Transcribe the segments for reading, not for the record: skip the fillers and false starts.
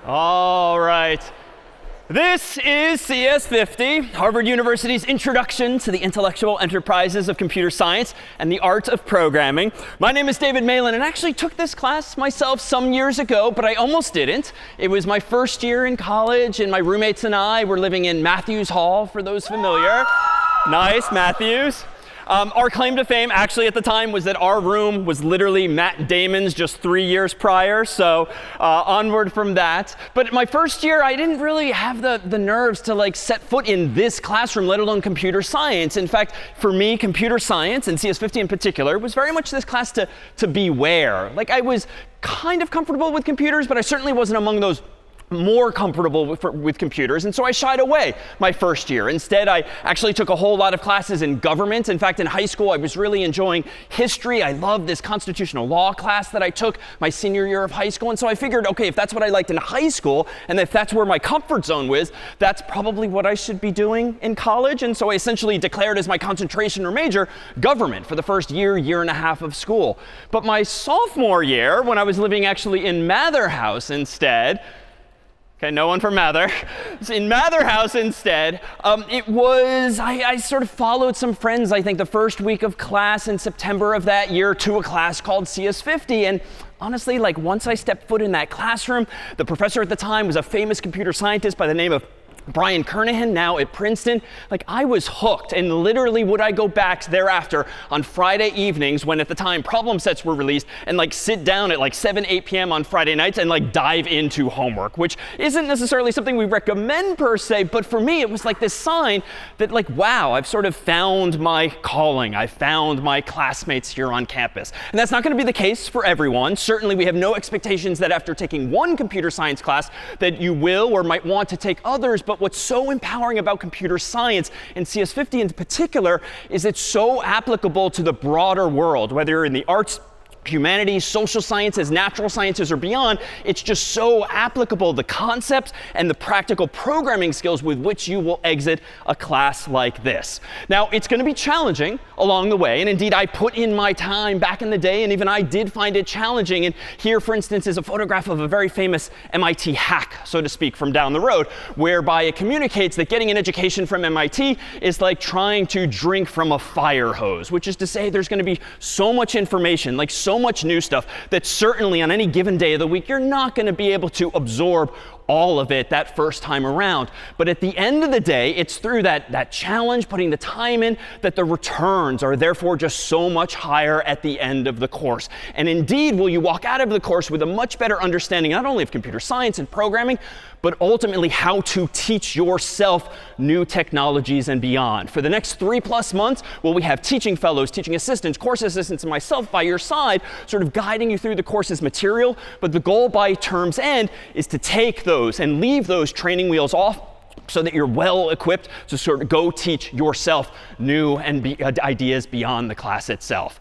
All right. This is CS50, Harvard University's introduction to the intellectual enterprises of computer science and the art of programming. My name is David MALAN, and I actually took this class myself some years ago, but I almost didn't. It was my first year in college, and my roommates and I were living in Matthews Hall, for those familiar. Nice, Matthews. Our claim to fame, actually, at the time, was that our room was literally Matt Damon's just 3 years prior. So onward from that. But my first year, I didn't really have the nerves to set foot in this classroom, let alone computer science. In fact, for me, computer science, and CS50 in particular, was very much this class to beware. I was kind of comfortable with computers, but I certainly wasn't among those more comfortable with computers, and so I shied away my first year. Instead, I actually took a whole lot of classes in government. In fact, in high school, I was really enjoying history. I loved this constitutional law class that I took my senior year of high school, and so I figured, OK, if that's what I liked in high school, and if that's where my comfort zone was, that's probably what I should be doing in college. And so I essentially declared as my concentration or major government for the first year and a half of school. But my sophomore year, when I was living actually in Mather House instead, OK, no one from Mather. In Mather House instead, I sort of followed some friends, I think, the first week of class in September of that year to a class called CS50. And honestly, once I stepped foot in that classroom, the professor at the time was a famous computer scientist by the name of Brian Kernighan, now at Princeton. I was hooked, and literally would I go back thereafter on Friday evenings when at the time problem sets were released and sit down at 7, 8 p.m. on Friday nights and dive into homework, which isn't necessarily something we recommend per se, but for me it was this sign that wow, I've sort of found my calling. I found my classmates here on campus. And that's not going to be the case for everyone. Certainly we have no expectations that after taking one computer science class that you will or might want to take others, but what's so empowering about computer science, and CS50 in particular, is it's so applicable to the broader world, whether you're in the arts, humanities, social sciences, natural sciences, or beyond. It's just so applicable, the concepts and the practical programming skills with which you will exit a class like this. Now, it's going to be challenging along the way, and indeed, I put in my time back in the day, and even I did find it challenging. And here, for instance, is a photograph of a very famous MIT hack, so to speak, from down the road, whereby it communicates that getting an education from MIT is like trying to drink from a fire hose, which is to say there's going to be so much information, so much new stuff, that certainly on any given day of the week, you're not going to be able to absorb all of it that first time around. But at the end of the day, it's through that challenge, putting the time in, that the returns are therefore just so much higher at the end of the course. And indeed, will you walk out of the course with a much better understanding not only of computer science and programming, but ultimately how to teach yourself new technologies and beyond. For the next 3+ months, we have teaching fellows, teaching assistants, course assistants, and myself by your side, sort of guiding you through the course's material. But the goal by term's end is to take those and leave those training wheels off so that you're well equipped to sort of go teach yourself new ideas beyond the class itself.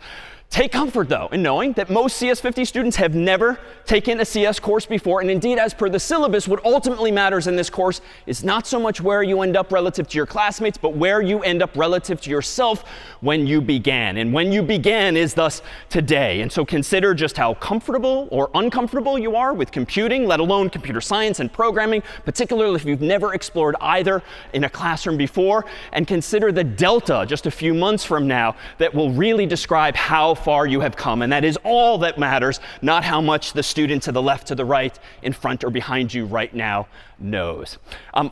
Take comfort, though, in knowing that most CS50 students have never taken a CS course before. And indeed, as per the syllabus, what ultimately matters in this course is not so much where you end up relative to your classmates, but where you end up relative to yourself when you began. And when you began is thus today. And so consider just how comfortable or uncomfortable you are with computing, let alone computer science and programming, particularly if you've never explored either in a classroom before. And consider the delta just a few months from now that will really describe how far you have come. And that is all that matters, not how much the student to the left, to the right, in front, or behind you right now knows.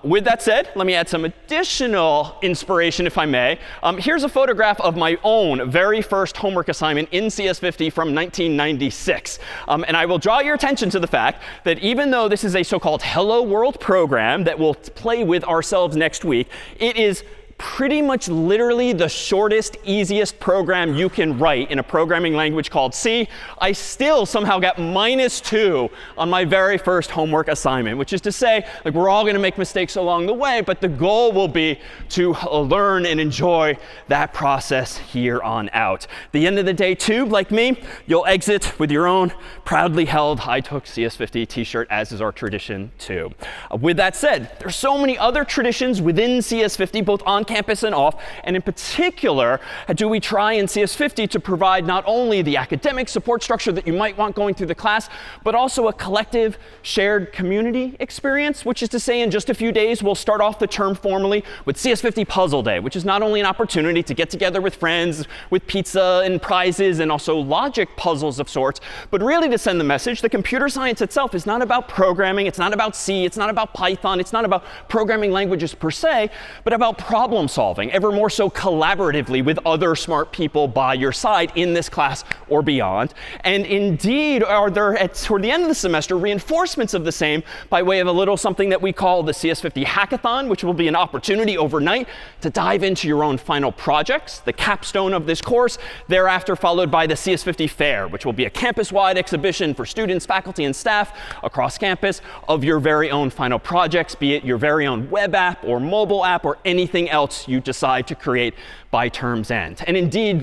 With that said, let me add some additional inspiration, if I may. Here's a photograph of my own very first homework assignment in CS50 from 1996. And I will draw your attention to the fact that even though this is a so-called Hello World program that we'll play with ourselves next week, it is pretty much literally the shortest, easiest program you can write in a programming language called C. I still somehow got -2 on my very first homework assignment, which is to say, we're all going to make mistakes along the way, but the goal will be to learn and enjoy that process here on out. At the end of the day, too, like me, you'll exit with your own proudly held I Took CS50 t-shirt, as is our tradition, too. With that said, there's so many other traditions within CS50, both on campus and off. And in particular, do we try in CS50 to provide not only the academic support structure that you might want going through the class, but also a collective shared community experience, which is to say in just a few days, we'll start off the term formally with CS50 Puzzle Day, which is not only an opportunity to get together with friends with pizza and prizes and also logic puzzles of sorts, but really to send the message that computer science itself is not about programming, it's not about C, it's not about Python, it's not about programming languages per se, but about problem solving, ever more so collaboratively with other smart people by your side in this class or beyond. And indeed, are there, toward the end of the semester, reinforcements of the same by way of a little something that we call the CS50 Hackathon, which will be an opportunity overnight to dive into your own final projects, the capstone of this course, thereafter followed by the CS50 Fair, which will be a campus-wide exhibition for students, faculty, and staff across campus of your very own final projects, be it your very own web app or mobile app or anything else you decide to create by term's end. And indeed,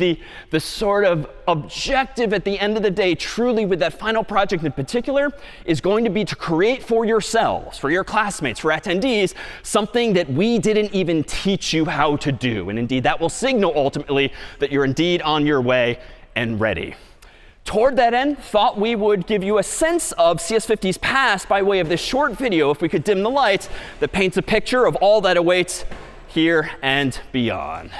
the sort of objective at the end of the day, truly with that final project in particular, is going to be to create for yourselves, for your classmates, for attendees, something that we didn't even teach you how to do. And indeed, that will signal ultimately that you're indeed on your way and ready. Toward that end, thought we would give you a sense of CS50's past by way of this short video, if we could dim the lights, that paints a picture of all that awaits here and beyond.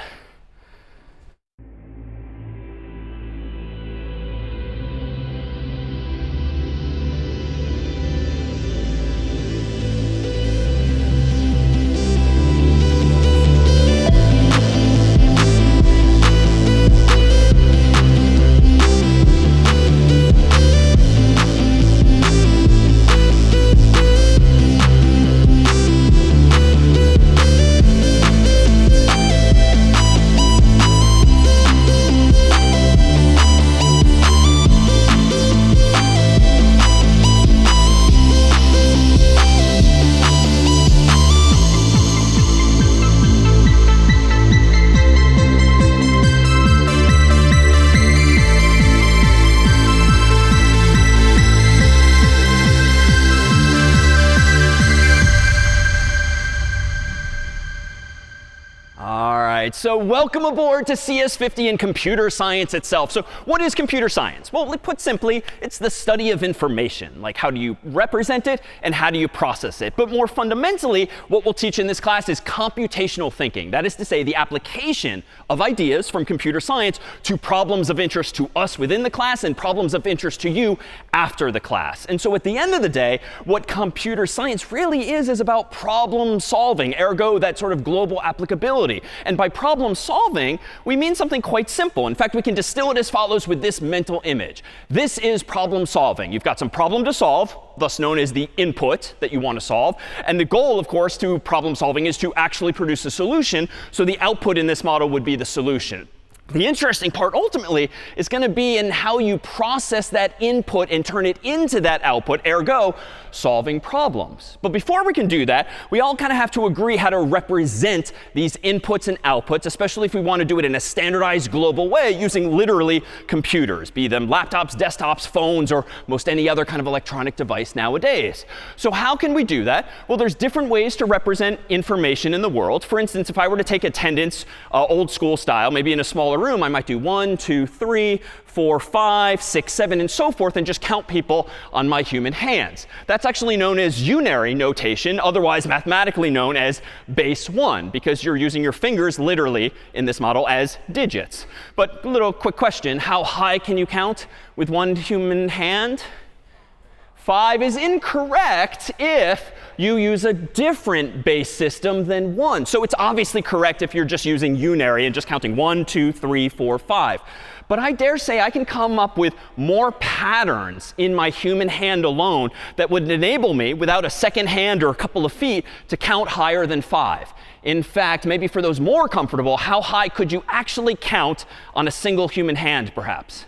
So welcome aboard to CS50 and computer science itself. So what is computer science? Well, put simply, it's the study of information. Like, how do you represent it and how do you process it? But more fundamentally, what we'll teach in this class is computational thinking. That is to say, the application of ideas from computer science to problems of interest to us within the class and problems of interest to you after the class. And so at the end of the day, what computer science really is about problem solving, ergo that sort of global applicability. And by problem solving, we mean something quite simple. In fact, we can distill it as follows with this mental image. This is problem solving. You've got some problem to solve, thus known as the input that you want to solve. And the goal, of course, to problem solving is to actually produce a solution. So the output in this model would be the solution. The interesting part ultimately is going to be in how you process that input and turn it into that output, ergo solving problems. But before we can do that, we all kind of have to agree how to represent these inputs and outputs, especially if we want to do it in a standardized global way using literally computers, be them laptops, desktops, phones, or most any other kind of electronic device nowadays. So how can we do that? Well, there's different ways to represent information in the world. For instance, if I were to take attendance old school style, maybe in a smaller room, I might do 1, 2, 3, 4, 5, 6, 7, and so forth, and just count people on my human hands. That's actually known as Unary notation, otherwise mathematically known as base 1, because you're using your fingers literally in this model as digits. But a little quick question, how high can you count with one human hand? 5 is incorrect if you use a different base system than 1. So it's obviously correct if you're just using Unary and just counting 1, 2, 3, 4, 5. But I dare say I can come up with more patterns in my human hand alone that would enable me, without a second hand or a couple of feet, to count higher than 5. In fact, maybe for those more comfortable, how high could you actually count on a single human hand, perhaps?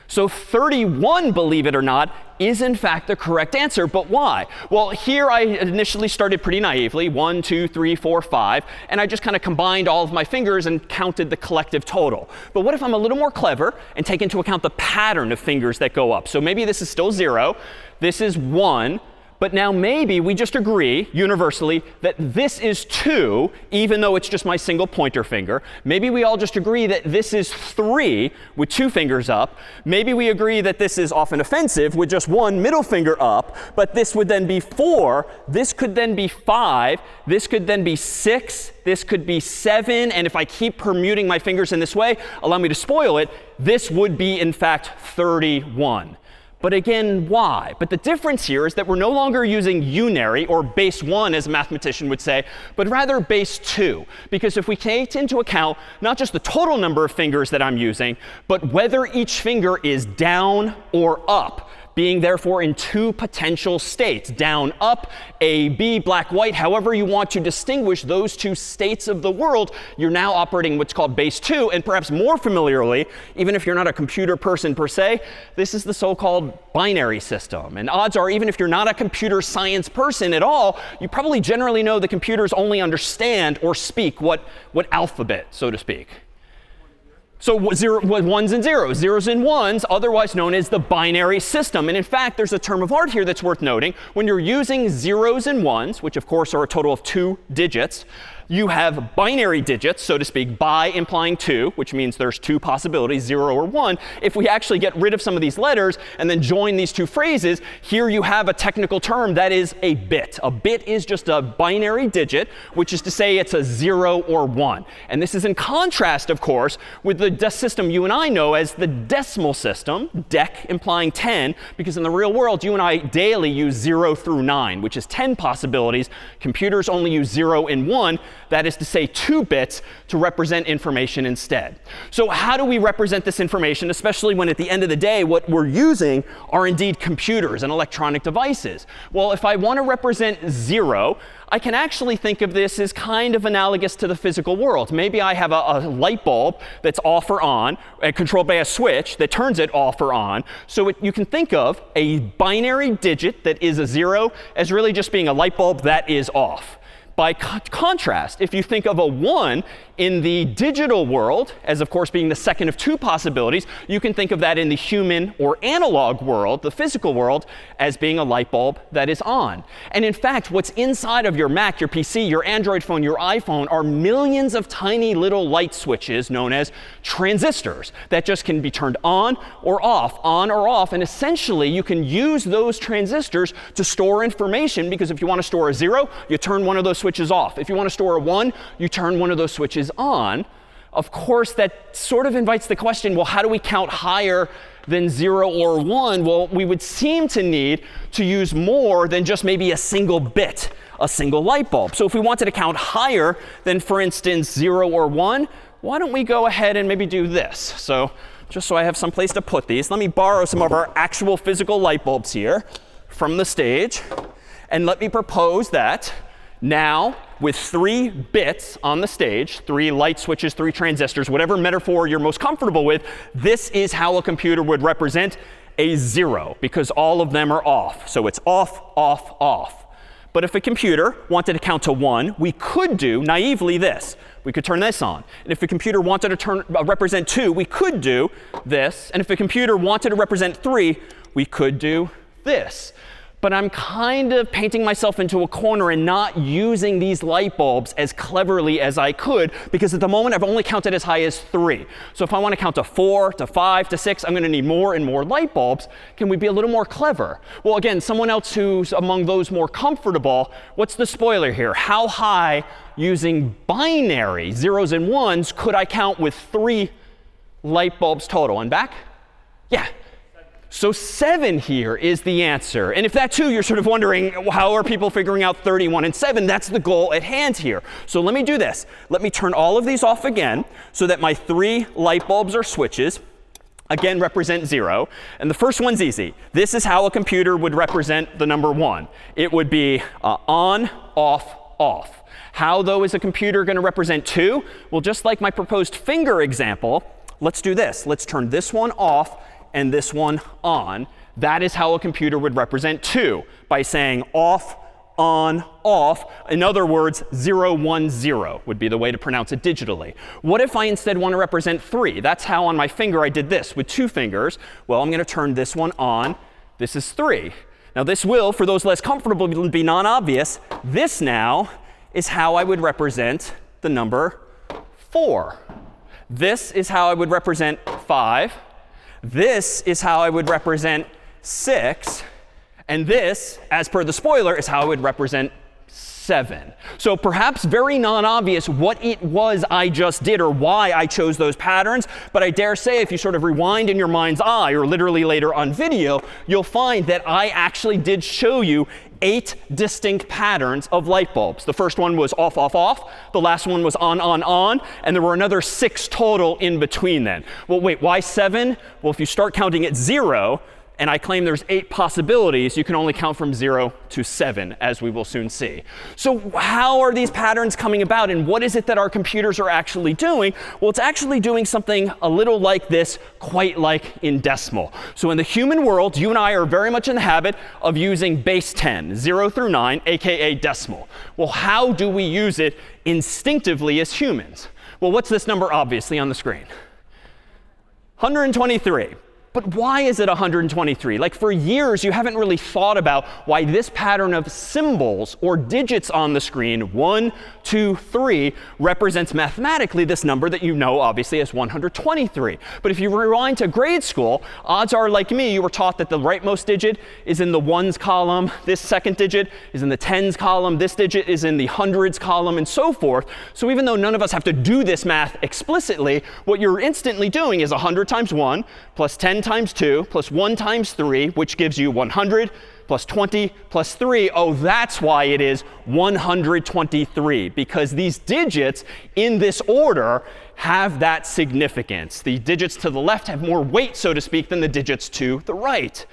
So 31, believe it or not, is in fact the correct answer. But why? Well, here I initially started pretty naively, 1, 2, 3, 4, 5, and I just kind of combined all of my fingers and counted the collective total. But what if I'm a little more clever and take into account the pattern of fingers that go up? So maybe this is still 0, this is 1, But now maybe we just agree universally that this is 2, even though it's just my single pointer finger. Maybe we all just agree that this is 3 with 2 fingers up. Maybe we agree that this is often offensive with just 1 middle finger up. But this would then be 4. This could then be 5. This could then be 6. This could be 7. And if I keep permuting my fingers in this way, allow me to spoil it, this would be, in fact, 31. But again, why? But the difference here is that we're no longer using unary, or base 1, as a mathematician would say, but rather base 2. Because if we take into account not just the total number of fingers that I'm using, but whether each finger is down or up, being therefore in 2 potential states, down, up, A, B, black, white, however you want to distinguish those 2 states of the world, you're now operating what's called base 2. And perhaps more familiarly, even if you're not a computer person per se, this is the so-called binary system. And odds are, even if you're not a computer science person at all, you probably generally know that computers only understand or speak what alphabet, so to speak. So 1s and 0s, 0s and 1s, otherwise known as the binary system. And in fact, there's a term of art here that's worth noting. When you're using 0s and 1s, which of course are a total of 2 digits, you have binary digits, so to speak, bi implying 2, which means there's 2 possibilities, 0 or 1. If we actually get rid of some of these letters and then join these 2 phrases, here you have a technical term that is a bit. A bit is just a binary digit, which is to say it's a 0 or 1. And this is in contrast, of course, with the system you and I know as the decimal system, dec implying 10, because in the real world, you and I daily use 0 through 9, which is 10 possibilities. Computers only use 0 and 1. That is to say 2 bits to represent information instead. So how do we represent this information, especially when at the end of the day what we're using are indeed computers and electronic devices? Well, if I want to represent 0, I can actually think of this as kind of analogous to the physical world. Maybe I have a light bulb that's off or on, controlled by a switch that turns it off or on. So you can think of a binary digit that is a 0 as really just being a light bulb that is off. By contrast, if you think of a 1 in the digital world, as of course being the second of 2 possibilities, you can think of that in the human or analog world, the physical world, as being a light bulb that is on. And in fact, what's inside of your Mac, your PC, your Android phone, your iPhone are millions of tiny little light switches known as transistors that just can be turned on or off, and essentially you can use those transistors to store information, because if you want to store a 0, you turn one of those switches off. If you want to store a 1, you turn one of those switches on. Of course, that sort of invites the question, well, how do we count higher than 0 or 1? Well, we would seem to need to use more than just maybe a single bit, a single light bulb. So if we wanted to count higher than, for instance, 0 or 1, why don't we go ahead and maybe do this? So just so I have some place to put these, let me borrow some of our actual physical light bulbs here from the stage. And let me propose that now, with 3 bits on the stage, 3 light switches, 3 transistors, whatever metaphor you're most comfortable with, this is how a computer would represent a 0, because all of them are off. So it's off, off, off. But if a computer wanted to count to 1, we could do naively this. We could turn this on. And if a computer wanted to represent 2, we could do this. And if a computer wanted to represent 3, we could do this. But I'm kind of painting myself into a corner and not using these light bulbs as cleverly as I could, because at the moment I've only counted as high as 3. So if I want to count to 4, to 5, to 6, I'm going to need more and more light bulbs. Can we be a little more clever? Well, again, someone else who's among those more comfortable, what's the spoiler here? How high, using binary 0s and 1s, could I count with 3 light bulbs total? And back? Yeah. So 7 here is the answer. And if that too, you're sort of wondering, how are people figuring out 31 and 7? That's the goal at hand here. So let me do this. Let me turn all of these off again so that my 3 light bulbs or switches, again, represent 0. And the first one's easy. This is how a computer would represent the number 1. It would be on, off, off. How, though, is a computer going to represent 2? Well, just like my proposed finger example, let's do this. Let's turn this one off and this one on. That is how a computer would represent 2, by saying off, on, off. In other words, 0, 1, 0 would be the way to pronounce it digitally. What if I instead want to represent 3? That's how on my finger I did this with 2 fingers. Well, I'm going to turn this one on. This is 3. Now this will, for those less comfortable, be non-obvious. This now is how I would represent the number 4. This is how I would represent 5. This is how I would represent 6. And this, as per the spoiler, is how I would represent 7. So perhaps very non-obvious what it was I just did or why I chose those patterns. But I dare say if you sort of rewind in your mind's eye, or literally later on video, you'll find that I actually did show you 8 distinct patterns of light bulbs. The first one was off, off, off. The last one was on, on. And there were another 6 total in between then. Well, wait, why 7? Well, if you start counting at 0, and I claim there's 8 possibilities, you can only count from 0 to 7, as we will soon see. So how are these patterns coming about, and what is it that our computers are actually doing? Well, it's actually doing something a little like this, quite like in decimal. So in the human world, you and I are very much in the habit of using base 10, 0 through 9, aka decimal. Well, how do we use it instinctively as humans? Well, what's this number obviously on the screen? 123. But why is it 123? Like for years, you haven't really thought about why this pattern of symbols or digits on the screen, 1, 2, 3, represents mathematically this number that you know obviously as 123. But if you rewind to grade school, odds are, like me, you were taught that the rightmost digit is in the ones column. This second digit is in the tens column. This digit is in the hundreds column, and so forth. So even though none of us have to do this math explicitly, what you're instantly doing is 100 times 1 plus 10 times 2 plus 1 times 3, which gives you 100 plus 20 plus 3. Oh, that's why it is 123, because these digits in this order have that significance. The digits to the left have more weight, so to speak, than the digits to the right.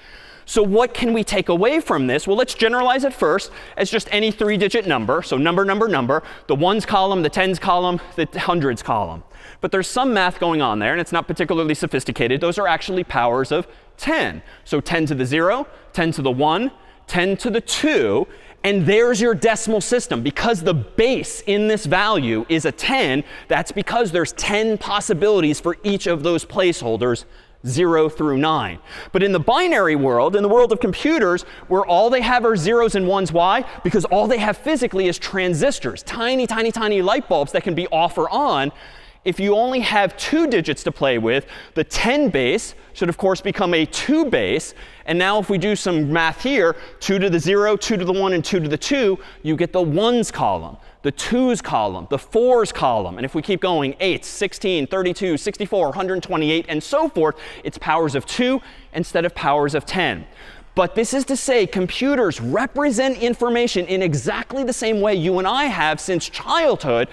So what can we take away from this? Well, let's generalize it first as just any 3-digit number. So number, number, number, the ones column, the tens column, the hundreds column. But there's some math going on there, and it's not particularly sophisticated. Those are actually powers of 10. So 10 to the 0, 10 to the 1, 10 to the 2. And there's your decimal system. Because the base in this value is a 10, that's because there's 10 possibilities for each of those placeholders, 0 through 9. But in the binary world, in the world of computers, where all they have are zeros and ones, why? Because all they have physically is transistors, tiny, tiny, tiny light bulbs that can be off or on. If you only have 2 digits to play with, the 10 base should, of course, become a 2 base. And now if we do some math here, 2 to the 0, 2 to the 1, and 2 to the 2, you get the ones column, the twos column, the fours column. And if we keep going, 8, 16, 32, 64, 128, and so forth, it's powers of 2 instead of powers of 10. But this is to say computers represent information in exactly the same way you and I have since childhood,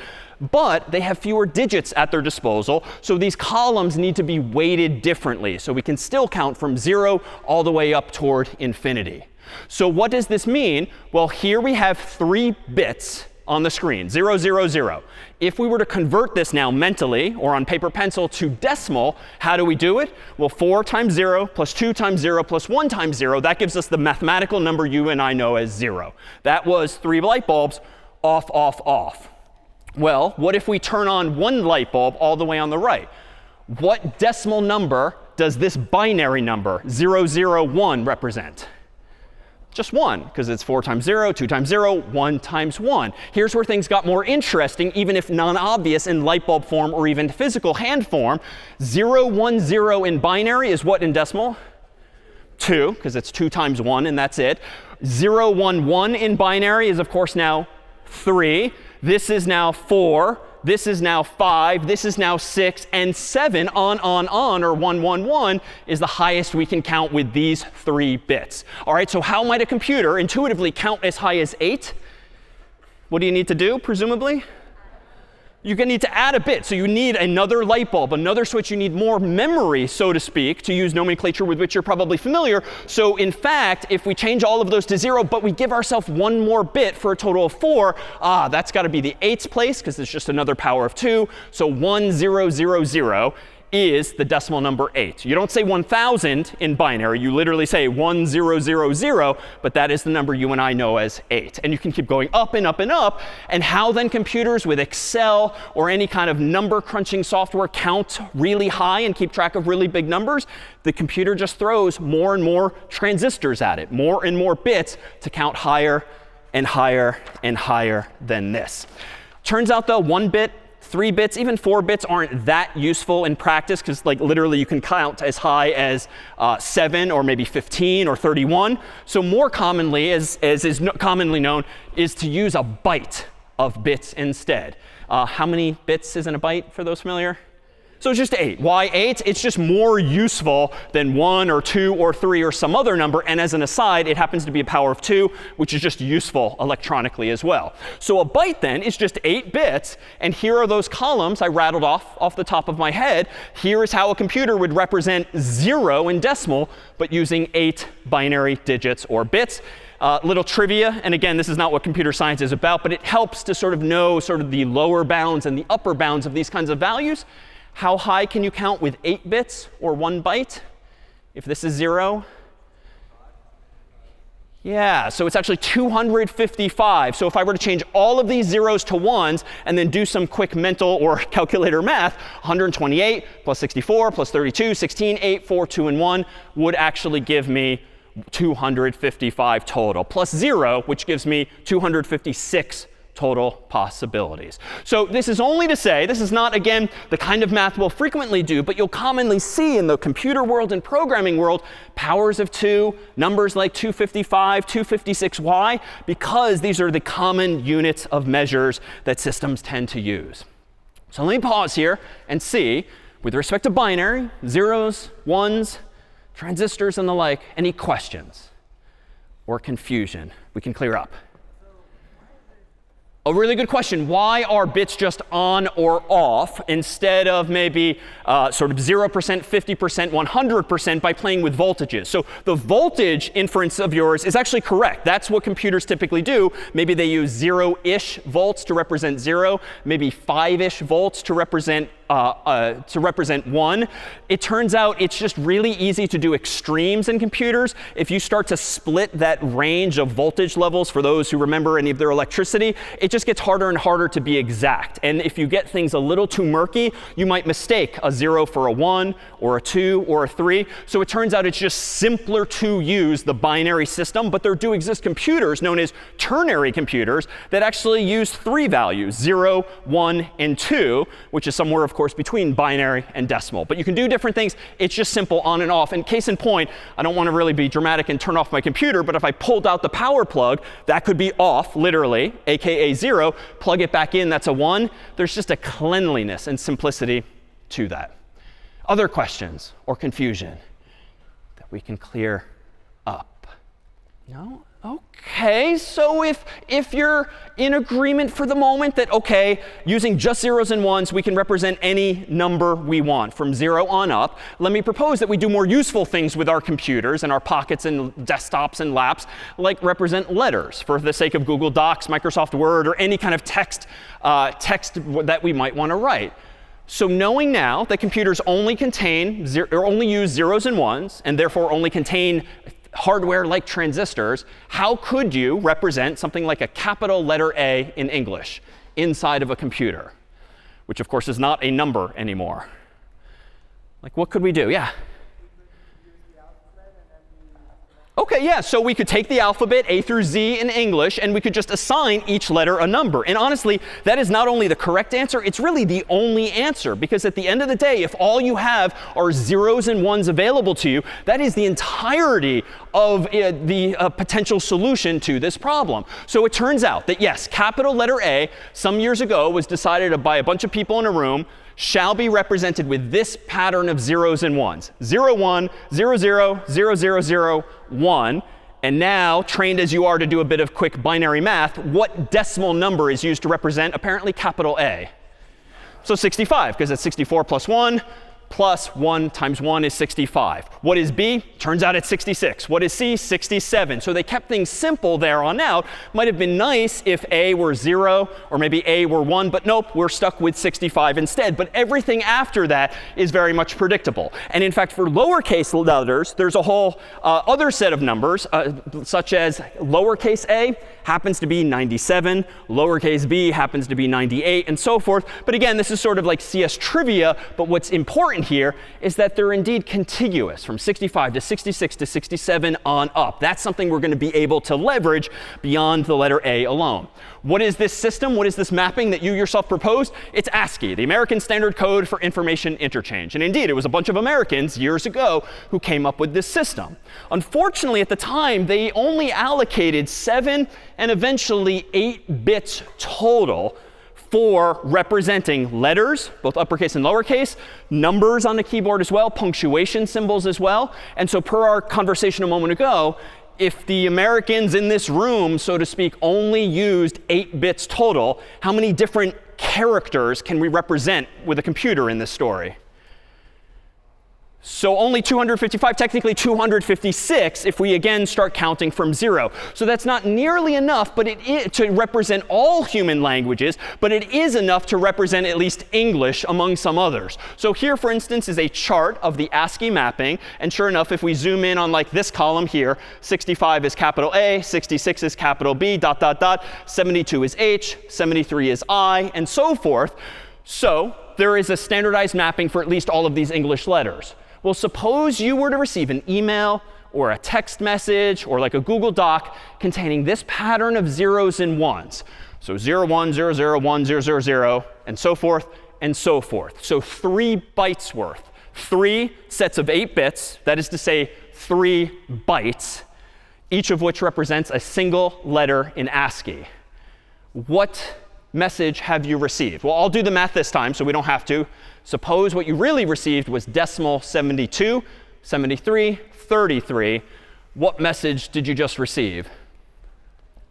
but they have fewer digits at their disposal. So these columns need to be weighted differently. So we can still count from 0 all the way up toward infinity. So what does this mean? Well, here we have 3 bits on the screen, 0, 0, 0. If we were to convert this now mentally or on paper pencil to decimal, how do we do it? Well, 4 times 0 plus 2 times 0 plus 1 times 0, that gives us the mathematical number you and I know as 0. That was 3 light bulbs, off, off, off. Well, what if we turn on 1 light bulb all the way on the right? What decimal number does this binary number, 0, 0, 1, represent? Just 1, because it's 4 times 0, 2 times 0, 1 times 1. Here's where things got more interesting, even if non-obvious in light bulb form or even physical hand form. 0, 1, 0 in binary is what in decimal? 2, because it's 2 times 1, and that's it. 0, 1, 1 in binary is, of course, now 3. This is now 4. This is now 5. This is now 6. And 7 on, or 1, 1, 1 is the highest we can count with these 3 bits. All right, so how might a computer intuitively count as high as 8? What do you need to do, presumably? You're going to need to add a bit. So you need another light bulb, another switch. You need more memory, so to speak, to use nomenclature with which you're probably familiar. So in fact, if we change all of those to 0, but we give ourselves 1 more bit for a total of 4, that's got to be the 8's place, because it's just another power of 2. So 1, 0, 0, 0. is the decimal number 8. You don't say 1,000 in binary. You literally say 1000, but that is the number you and I know as 8. And you can keep going up and up and up. And how then computers with Excel or any kind of number crunching software count really high and keep track of really big numbers? The computer just throws more and more transistors at it, more and more bits to count higher and higher and higher than this. Turns out, though, 1 bit, 3 bits, even 4 bits aren't that useful in practice because, like, literally you can count as high as 7 or maybe 15 or 31. So more commonly, as is commonly known, is to use a byte of bits instead. How many bits is in a byte for those familiar? So it's just 8. Why 8? It's just more useful than 1 or 2 or 3 or some other number. And as an aside, it happens to be a power of 2, which is just useful electronically as well. So a byte then is just 8 bits. And here are those columns I rattled off the top of my head. Here is how a computer would represent 0 in decimal, but using 8 binary digits or bits. Little trivia, and again, this is not what computer science is about, but it helps to sort of know sort of the lower bounds and the upper bounds of these kinds of values. How high can you count with 8 bits or 1 byte? If this is 0? Yeah, so it's actually 255. So if I were to change all of these zeros to ones and then do some quick mental or calculator math, 128 plus 64 plus 32, 16, 8, 4, 2, and 1 would actually give me 255 total, plus 0, which gives me 256 total possibilities. So this is only to say, this is not, again, the kind of math we'll frequently do, but you'll commonly see in the computer world and programming world powers of 2, numbers like 255, 256y, because these are the common units of measures that systems tend to use. So let me pause here and see, with respect to binary, zeros, ones, transistors, and the like, any questions or confusion we can clear up? A really good question. Why are bits just on or off instead of maybe sort of 0%, 50%, 100% by playing with voltages? So the voltage inference of yours is actually correct. That's what computers typically do. Maybe they use 0-ish volts to represent 0, maybe 5-ish volts to represent 1. It turns out it's just really easy to do extremes in computers. If you start to split that range of voltage levels for those who remember any of their electricity, it just gets harder and harder to be exact. And if you get things a little too murky, you might mistake a 0 for a 1 or a 2 or a 3. So it turns out it's just simpler to use the binary system. But there do exist computers known as ternary computers that actually use 3 values, 0, 1, and 2, which is somewhere, of course, between binary and decimal. But you can do different things. It's just simple on and off. And case in point, I don't want to really be dramatic and turn off my computer, but if I pulled out the power plug, that could be off, literally, aka 0. Plug it back in, that's a 1. There's just a cleanliness and simplicity to that. Other questions or confusion that we can clear up? No? OK, so if you're in agreement for the moment that, OK, using just zeros and ones, we can represent any number we want from 0 on up, let me propose that we do more useful things with our computers and our pockets and desktops and laps, like represent letters for the sake of Google Docs, Microsoft Word, or any kind of text that we might want to write. So knowing now that computers only use zeros and ones, and therefore only contain hardware like transistors, how could you represent something like a capital letter A in English inside of a computer, which of course is not a number anymore? Like, what could we do? Yeah. OK, yeah, so we could take the alphabet A through Z in English, and we could just assign each letter a number. And honestly, that is not only the correct answer, it's really the only answer. Because at the end of the day, if all you have are zeros and ones available to you, that is the entirety of the potential solution to this problem. So it turns out that, yes, capital letter A, some years ago, was decided by a bunch of people in a room, shall be represented with this pattern of zeros and ones. 0, 1, 0, 0, 0, 0, 0, 1. And now, trained as you are to do a bit of quick binary math, what decimal number is used to represent apparently capital A? So 65, because it's 64 plus 1 plus 1 times 1 is 65. What is B? Turns out it's 66. What is C? 67. So they kept things simple there on out. Might have been nice if A were 0 or maybe A were 1, but nope, we're stuck with 65 instead. But everything after that is very much predictable. And in fact, for lowercase letters, there's a whole other set of numbers, such as lowercase a happens to be 97, lowercase b happens to be 98, and so forth. But again, this is sort of like CS trivia, but what's important here is that they're indeed contiguous from 65 to 66 to 67 on up. That's something we're going to be able to leverage beyond the letter A alone. What is this system? What is this mapping that you yourself proposed? It's ASCII, the American Standard Code for Information Interchange. And indeed, it was a bunch of Americans years ago who came up with this system. Unfortunately, at the time, they only allocated 7 and eventually 8 bits total for representing letters, both uppercase and lowercase, numbers on the keyboard as well, punctuation symbols as well. And so per our conversation a moment ago, if the Americans in this room, so to speak, only used 8 bits total, how many different characters can we represent with a computer in this story? So only 255, technically 256 if we again start counting from 0. So that's not nearly enough but it is to represent all human languages, but it is enough to represent at least English among some others. So here, for instance, is a chart of the ASCII mapping. And sure enough, if we zoom in on like this column here, 65 is capital A, 66 is capital B, dot, dot, dot, 72 is H, 73 is I, and so forth. So there is a standardized mapping for at least all of these English letters. Well, suppose you were to receive an email or a text message or like a Google Doc containing this pattern of zeros and ones. So 0, 1, 0, 0, 1, 0, 0, 0, and so forth and so forth. So 3 bytes worth. 3 sets of 8 bits, that is to say 3 bytes, each of which represents a single letter in ASCII. What message have you received? Well, I'll do the math this time so we don't have to. Suppose what you really received was decimal 72, 73, 33. What message did you just receive?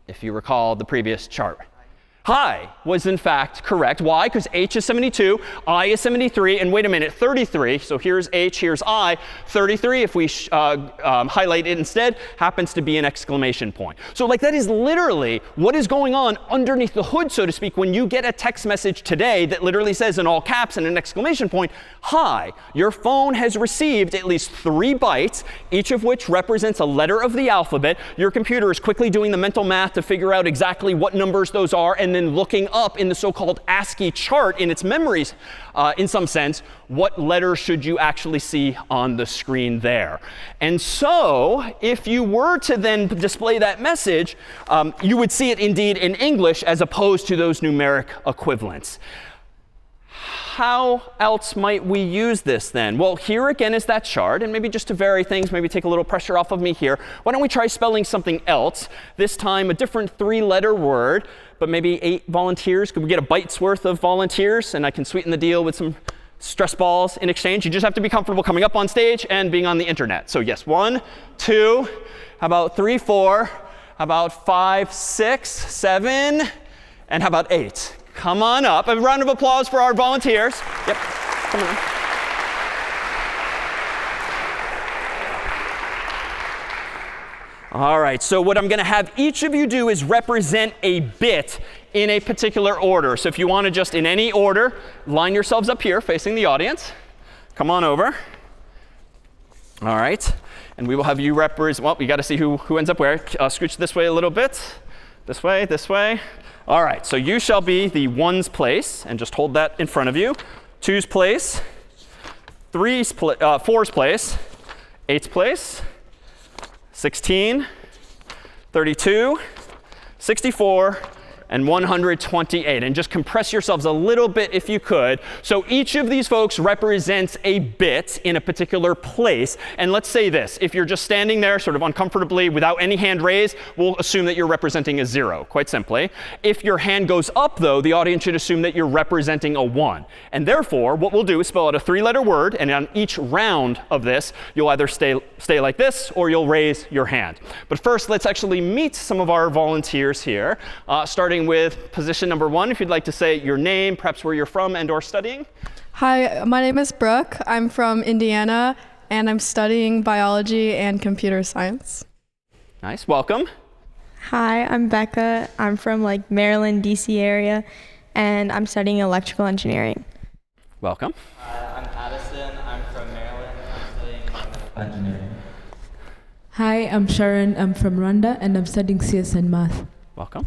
If you recall the previous chart. Hi was in fact correct. Why? Because H is 72, I is 73, and wait a minute, 33. So here's H, here's I. 33, if we highlight it instead, happens to be an exclamation point. So like that is literally what is going on underneath the hood, so to speak, when you get a text message today that literally says in all caps and an exclamation point, hi. Your phone has received at least 3 bytes, each of which represents a letter of the alphabet. Your computer is quickly doing the mental math to figure out exactly what numbers those are, and then looking up in the so-called ASCII chart in its memories, in some sense, what letter should you actually see on the screen there. And so if you were to then display that message, you would see it indeed in English as opposed to those numeric equivalents. How else might we use this then? Well, here again is that chart. And maybe just to vary things, maybe take a little pressure off of me here, why don't we try spelling something else? This time a different 3-letter word, but maybe 8 volunteers. Could we get a byte's worth of volunteers? And I can sweeten the deal with some stress balls in exchange. You just have to be comfortable coming up on stage and being on the internet. So yes, 1, 2, how about 3, 4, how about 5, 6, 7, and how about 8? Come on up. A round of applause for our volunteers. Yep, come on. All right, so what I'm going to have each of you do is represent a bit in a particular order. So if you want to just in any order, line yourselves up here facing the audience. Come on over. All right, and we will have you represent, well, we got to see who ends up where. Scooch this way a little bit. This way, this way. All right, so you shall be the 1's place, and just hold that in front of you. 2's place, 4's place, 8's place, 16, 32, 64, and 128. And just compress yourselves a little bit if you could. So each of these folks represents a bit in a particular place. And let's say this. If you're just standing there sort of uncomfortably without any hand raised, we'll assume that you're representing a 0, quite simply. If your hand goes up, though, the audience should assume that you're representing a 1. And therefore, what we'll do is spell out a 3-letter word. And on each round of this, you'll either stay like this or you'll raise your hand. But first, let's actually meet some of our volunteers here, starting with position number 1, if you'd like to say your name, perhaps where you're from and or studying. Hi, my name is Brooke. I'm from Indiana, and I'm studying biology and computer science. Nice. Welcome. Hi, I'm Becca. I'm from Maryland, DC area, and I'm studying electrical engineering. Welcome. I'm Addison. I'm from Maryland. I'm studying engineering. Hi, I'm Sharon. I'm from Rwanda, and I'm studying CS and math. Welcome.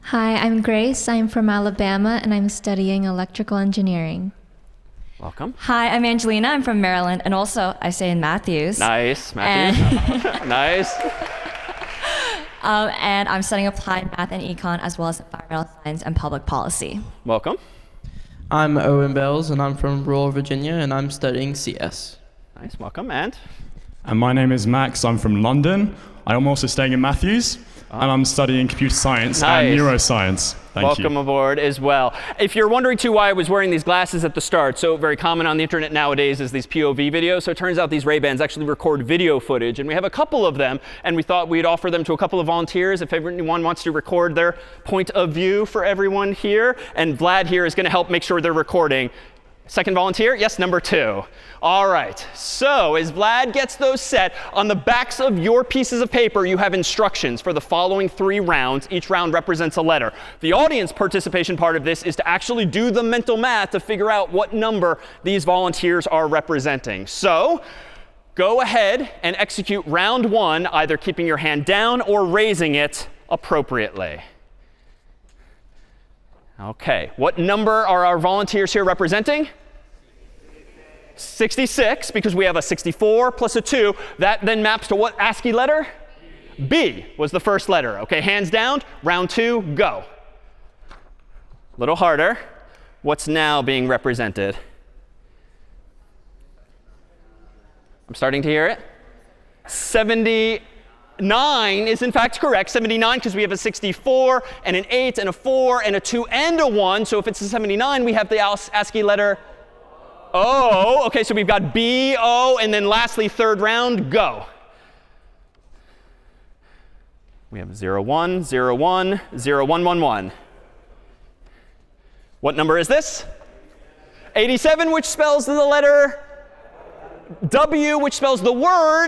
Hi, I'm Grace. I'm from Alabama, and I'm studying electrical engineering. Welcome. Hi, I'm Angelina. I'm from Maryland, and also I stay in Matthews. Nice. Matthews. Nice. And I'm studying applied math and econ, as well as environmental science and public policy. Welcome. I'm Owen Bells, and I'm from rural Virginia, and I'm studying CS. Nice. Welcome. And my name is Max. I'm from London. I'm also staying in Matthews, and I'm studying computer science and neuroscience. Welcome aboard as well. If you're wondering too why I was wearing these glasses at the start, so very common on the internet nowadays is these POV videos. So it turns out these Ray-Bans actually record video footage, and we have a couple of them, and we thought we'd offer them to a couple of volunteers if anyone wants to record their point of view for everyone here. And Vlad here is going to help make sure they're recording. Second volunteer? Yes, number 2. All right. So as Vlad gets those set, on the backs of your pieces of paper, you have instructions for the following 3 rounds. Each round represents a letter. The audience participation part of this is to actually do the mental math to figure out what number these volunteers are representing. So go ahead and execute round 1, either keeping your hand down or raising it appropriately. OK. What number are our volunteers here representing? 66, because we have a 64 plus a 2. That then maps to what ASCII letter? B was the first letter. OK, hands down. Round 2, go. A little harder. What's now being represented? I'm starting to hear it. 79 is in fact correct. 79 because we have a 64 and an 8 and a 4 and a 2 and a 1. So if it's a 79, we have the ASCII letter O. OK, so we've got B, O, and then lastly, third round, go. We have 0, 1, 0, 1, 0, 1, 1, 1. What number is this? 87, which spells the letter W, which spells the word,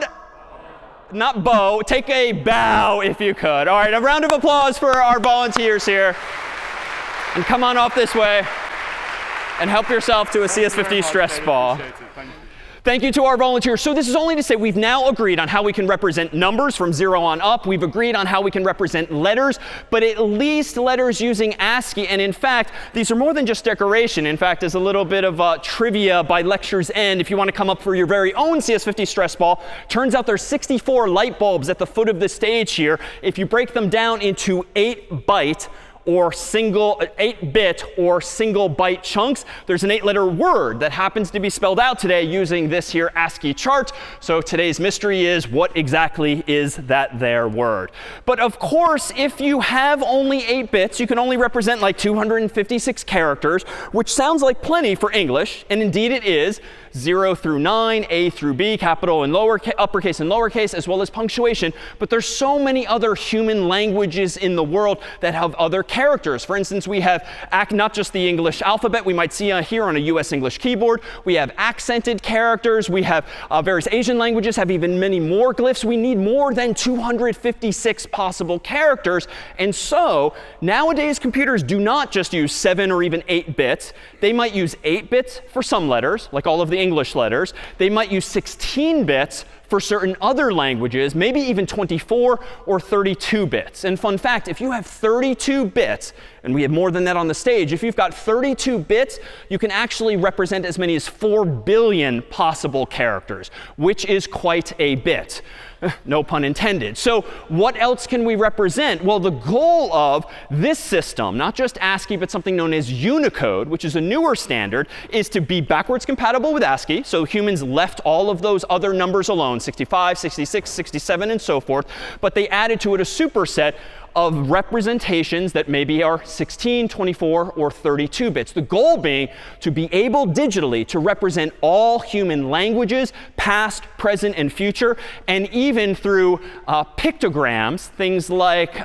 not bow. Take a bow if you could. All right, a round of applause for our volunteers here. And come on off this way and help yourself to a CS50 stress ball. Thank you to our volunteers. So this is only to say we've now agreed on how we can represent numbers from 0 on up. We've agreed on how we can represent letters, but at least letters using ASCII. And in fact, these are more than just decoration. In fact, as a little bit of trivia by lecture's end, if you want to come up for your very own CS50 stress ball, turns out there's 64 light bulbs at the foot of the stage here. If you break them down into 8-byte or 8-bit or single byte chunks, there's an 8-letter word that happens to be spelled out today using this here ASCII chart. So today's mystery is, what exactly is that there word? But of course, if you have only 8 bits, you can only represent 256 characters, which sounds like plenty for English. And indeed it is. 0 through 9, A through B, capital and uppercase and lowercase, as well as punctuation. But there's so many other human languages in the world that have other characters. For instance, we have not just the English alphabet we might see here on a US English keyboard. We have accented characters. We have various Asian languages have even many more glyphs. We need more than 256 possible characters. And so nowadays, computers do not just use 7 or even 8 bits. They might use 8 bits for some letters, like all of the English letters. They might use 16 bits for certain other languages, maybe even 24 or 32 bits. And fun fact, if you have 32 bits, and we have more than that on the stage, if you've got 32 bits, you can actually represent as many as 4 billion possible characters, which is quite a bit. No pun intended. So what else can we represent? Well, the goal of this system, not just ASCII, but something known as Unicode, which is a newer standard, is to be backwards compatible with ASCII. So humans left all of those other numbers alone, 65, 66, 67, and so forth. But they added to it a superset of representations that maybe are 16, 24, or 32 bits. The goal being to be able digitally to represent all human languages, past, present, and future, and even through pictograms, things like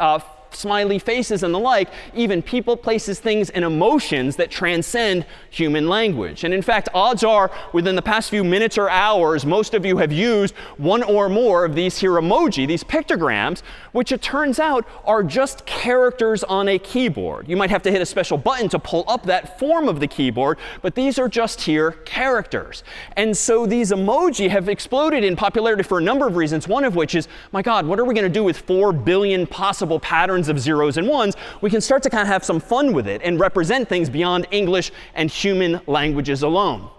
smiley faces and the like, even people, places, things, and emotions that transcend human language. And in fact, odds are within the past few minutes or hours, most of you have used one or more of these here emoji, these pictograms, which it turns out are just characters on a keyboard. You might have to hit a special button to pull up that form of the keyboard, but these are just here characters. And so these emoji have exploded in popularity for a number of reasons, one of which is, my God, what are we going to do with 4 billion possible patterns of zeros and ones? We can start to kind of have some fun with it and represent things beyond English and human languages alone.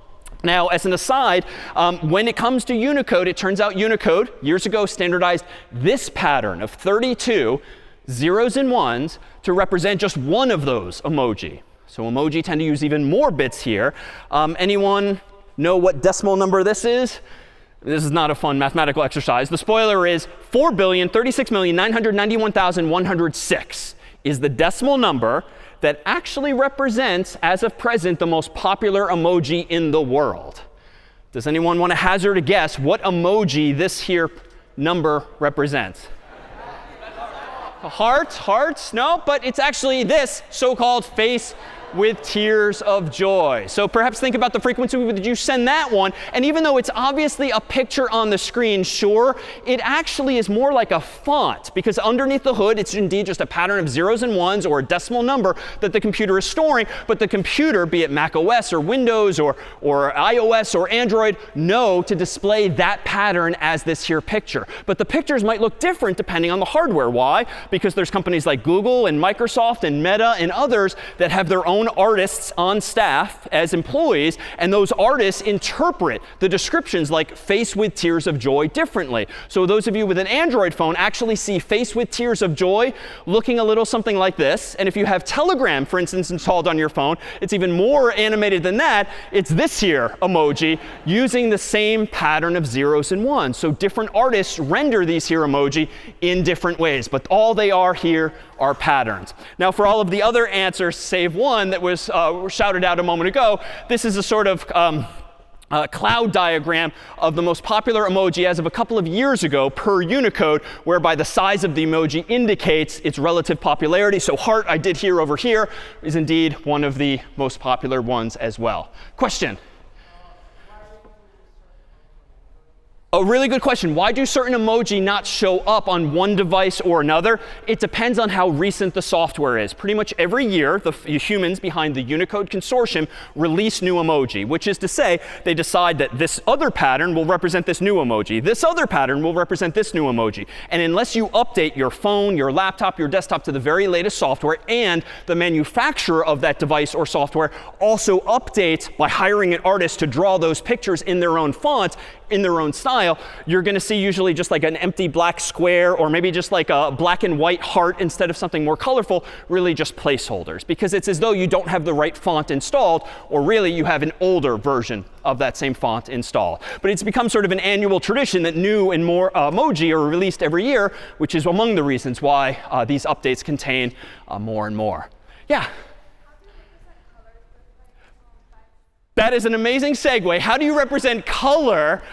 Now, as an aside, when it comes to Unicode, it turns out Unicode, years ago, standardized this pattern of 32 zeros and ones to represent just one of those emoji. So emoji tend to use even more bits here. Anyone know what decimal number this is? This is not a fun mathematical exercise. The spoiler is 4,036,991,106 is the decimal number that actually represents, as of present, the most popular emoji in the world. Does anyone want to hazard a guess what emoji this here number represents? Hearts? No, but it's actually this so-called face with tears of joy. So perhaps think about the frequency that you send that one. And even though it's obviously a picture on the screen, sure, it actually is more like a font, because underneath the hood, it's indeed just a pattern of zeros and ones or a decimal number that the computer is storing. But the computer, be it Mac OS or Windows or iOS or Android, know to display that pattern as this here picture. But the pictures might look different depending on the hardware. Why? Because there's companies like Google and Microsoft and Meta and others that have their own artists on staff as employees, and those artists interpret the descriptions like face with tears of joy differently. So those of you with an Android phone actually see face with tears of joy looking a little something like this. And if you have Telegram, for instance, installed on your phone, it's even more animated than that. It's this here emoji using the same pattern of zeros and ones. So different artists render these here emoji in different ways, but all they are here are patterns. Now, for all of the other answers, save one that was shouted out a moment ago, this is a sort of cloud diagram of the most popular emoji as of a couple of years ago per Unicode, whereby the size of the emoji indicates its relative popularity. So heart, I did here over here, is indeed one of the most popular ones as well. Question? A really good question. Why do certain emoji not show up on one device or another? It depends on how recent the software is. Pretty much every year, the humans behind the Unicode consortium release new emoji, which is to say they decide that this other pattern will represent this new emoji. This other pattern will represent this new emoji. And unless you update your phone, your laptop, your desktop to the very latest software, and the manufacturer of that device or software also updates by hiring an artist to draw those pictures in their own font, in their own style, you're going to see usually just like an empty black square, or maybe just like a black and white heart instead of something more colorful, really just placeholders. Because it's as though you don't have the right font installed, or really you have an older version of that same font installed. But it's become sort of an annual tradition that new and more emoji are released every year, which is among the reasons why these updates contain more and more. Yeah? That is an amazing segue. How do you represent color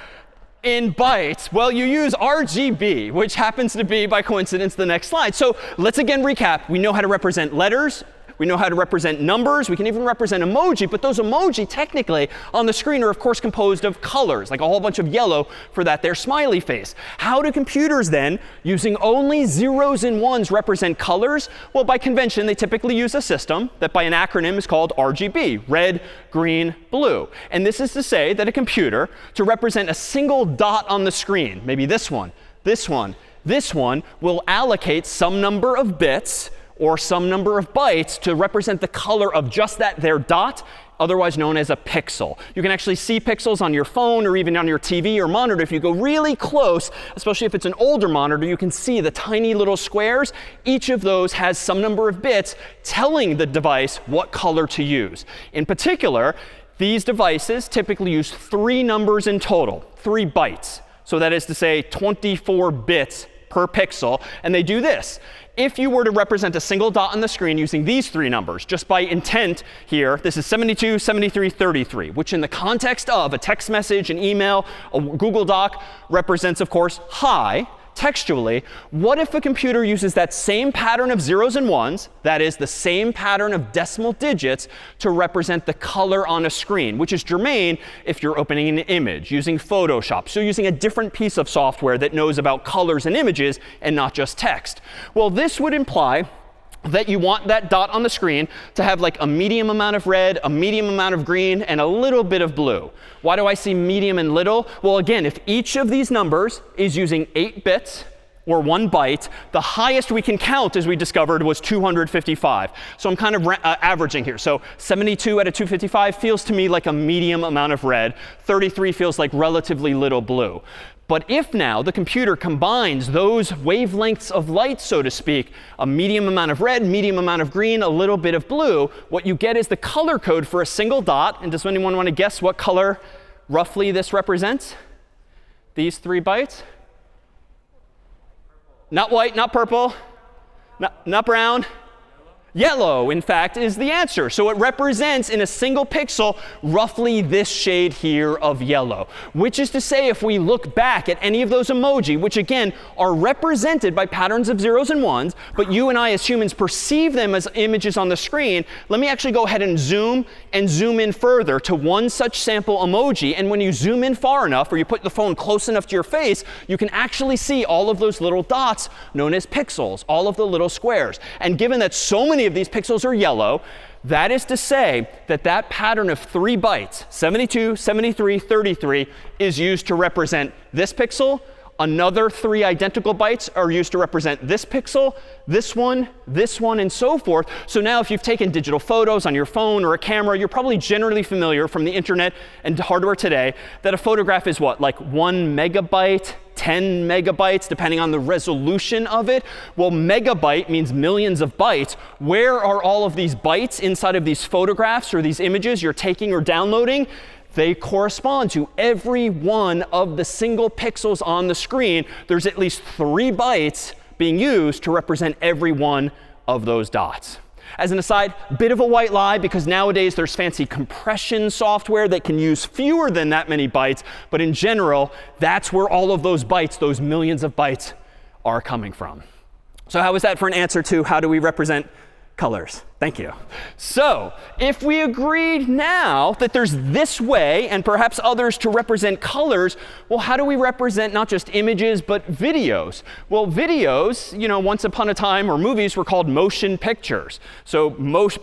in bytes? Well, you use RGB, which happens to be, by coincidence, the next slide. So let's again recap. We know how to represent letters. We know how to represent numbers. We can even represent emoji. But those emoji, technically, on the screen are, of course, composed of colors, like a whole bunch of yellow for that their smiley face. How do computers, then, using only zeros and ones, represent colors? Well, by convention, they typically use a system that, by an acronym, is called RGB, red, green, blue. And this is to say that a computer, to represent a single dot on the screen, maybe this one, this one, this one, will allocate some number of bits or some number of bytes to represent the color of just that there dot, otherwise known as a pixel. You can actually see pixels on your phone or even on your TV or monitor. If you go really close, especially if it's an older monitor, you can see the tiny little squares. Each of those has some number of bits telling the device what color to use. In particular, these devices typically use 3 numbers in total, 3 bytes. So that is to say 24 bits per pixel. And they do this. If you were to represent a single dot on the screen using these 3 numbers, just by intent here, this is 72, 73, 33, which in the context of a text message, an email, a Google Doc, represents, of course, high. textually, what if a computer uses that same pattern of zeros and ones, that is, the same pattern of decimal digits, to represent the color on a screen, which is germane if you're opening an image using Photoshop. So using a different piece of software that knows about colors and images and not just text. Well, this would imply that you want that dot on the screen to have like a medium amount of red, a medium amount of green, and a little bit of blue. Why do I see medium and little? Well, again, if each of these numbers is using 8 bits or 1 byte, the highest we can count, as we discovered, was 255. So I'm kind of averaging here. So 72 out of 255 feels to me like a medium amount of red. 33 feels like relatively little blue. But if now the computer combines those wavelengths of light, so to speak, a medium amount of red, medium amount of green, a little bit of blue, what you get is the color code for a single dot. And does anyone want to guess what color roughly this represents? These 3 bytes? Not white, not purple, not brown. Yellow, in fact, is the answer. So it represents in a single pixel roughly this shade here of yellow. Which is to say, if we look back at any of those emoji, which again are represented by patterns of zeros and ones, but you and I as humans perceive them as images on the screen, let me actually go ahead and zoom in further to one such sample emoji. And when you zoom in far enough, or you put the phone close enough to your face, you can actually see all of those little dots known as pixels, all of the little squares. And given that so many of these pixels are yellow, that is to say that that pattern of 3 bytes, 72, 73, 33, is used to represent this pixel. Another 3 identical bytes are used to represent this pixel, this one, and so forth. So now if you've taken digital photos on your phone or a camera, you're probably generally familiar from the internet and hardware today that a photograph is what, like 1 megabyte, 10 megabytes, depending on the resolution of it. Well, megabyte means millions of bytes. Where are all of these bytes inside of these photographs or these images you're taking or downloading? They correspond to every one of the single pixels on the screen. There's at least 3 bytes being used to represent every one of those dots. As an aside, bit of a white lie, because nowadays there's fancy compression software that can use fewer than that many bytes. But in general, that's where all of those bytes, those millions of bytes, are coming from. So how was that for an answer to how do we represent colors? Thank you. So if we agreed now that there's this way and perhaps others to represent colors, well, how do we represent not just images but videos? Well, videos, once upon a time, or movies, were called motion pictures. So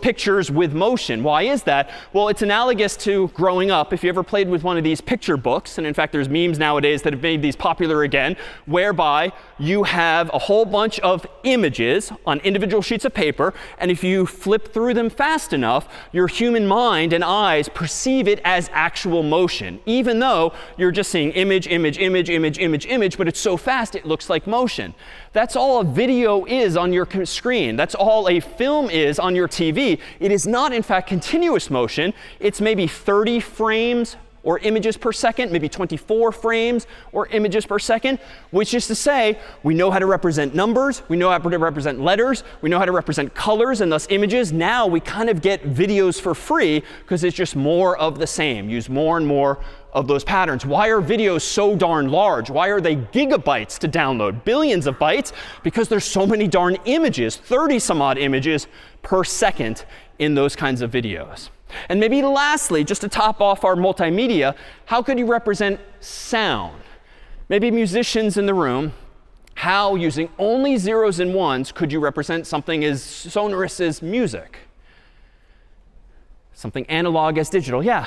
pictures with motion. Why is that? Well, it's analogous to growing up. If you ever played with one of these picture books, and in fact, there's memes nowadays that have made these popular again, whereby you have a whole bunch of images on individual sheets of paper, and if you flip through them fast enough, your human mind and eyes perceive it as actual motion, even though you're just seeing image, image, image, image, image, image, but it's so fast it looks like motion. That's all a video is on your screen. That's all a film is on your TV. It is not, in fact, continuous motion. It's maybe 30 frames or images per second, maybe 24 frames or images per second, which is to say we know how to represent numbers, we know how to represent letters, we know how to represent colors and thus images. Now we kind of get videos for free because it's just more of the same. Use more and more of those patterns. Why are videos so darn large? Why are they gigabytes to download? Billions of bytes? Because there's so many darn images, 30 some odd images per second in those kinds of videos. And maybe lastly, just to top off our multimedia, how could you represent sound? Maybe musicians in the room, how, using only zeros and ones, could you represent something as sonorous as music? Something analog as digital. Yeah.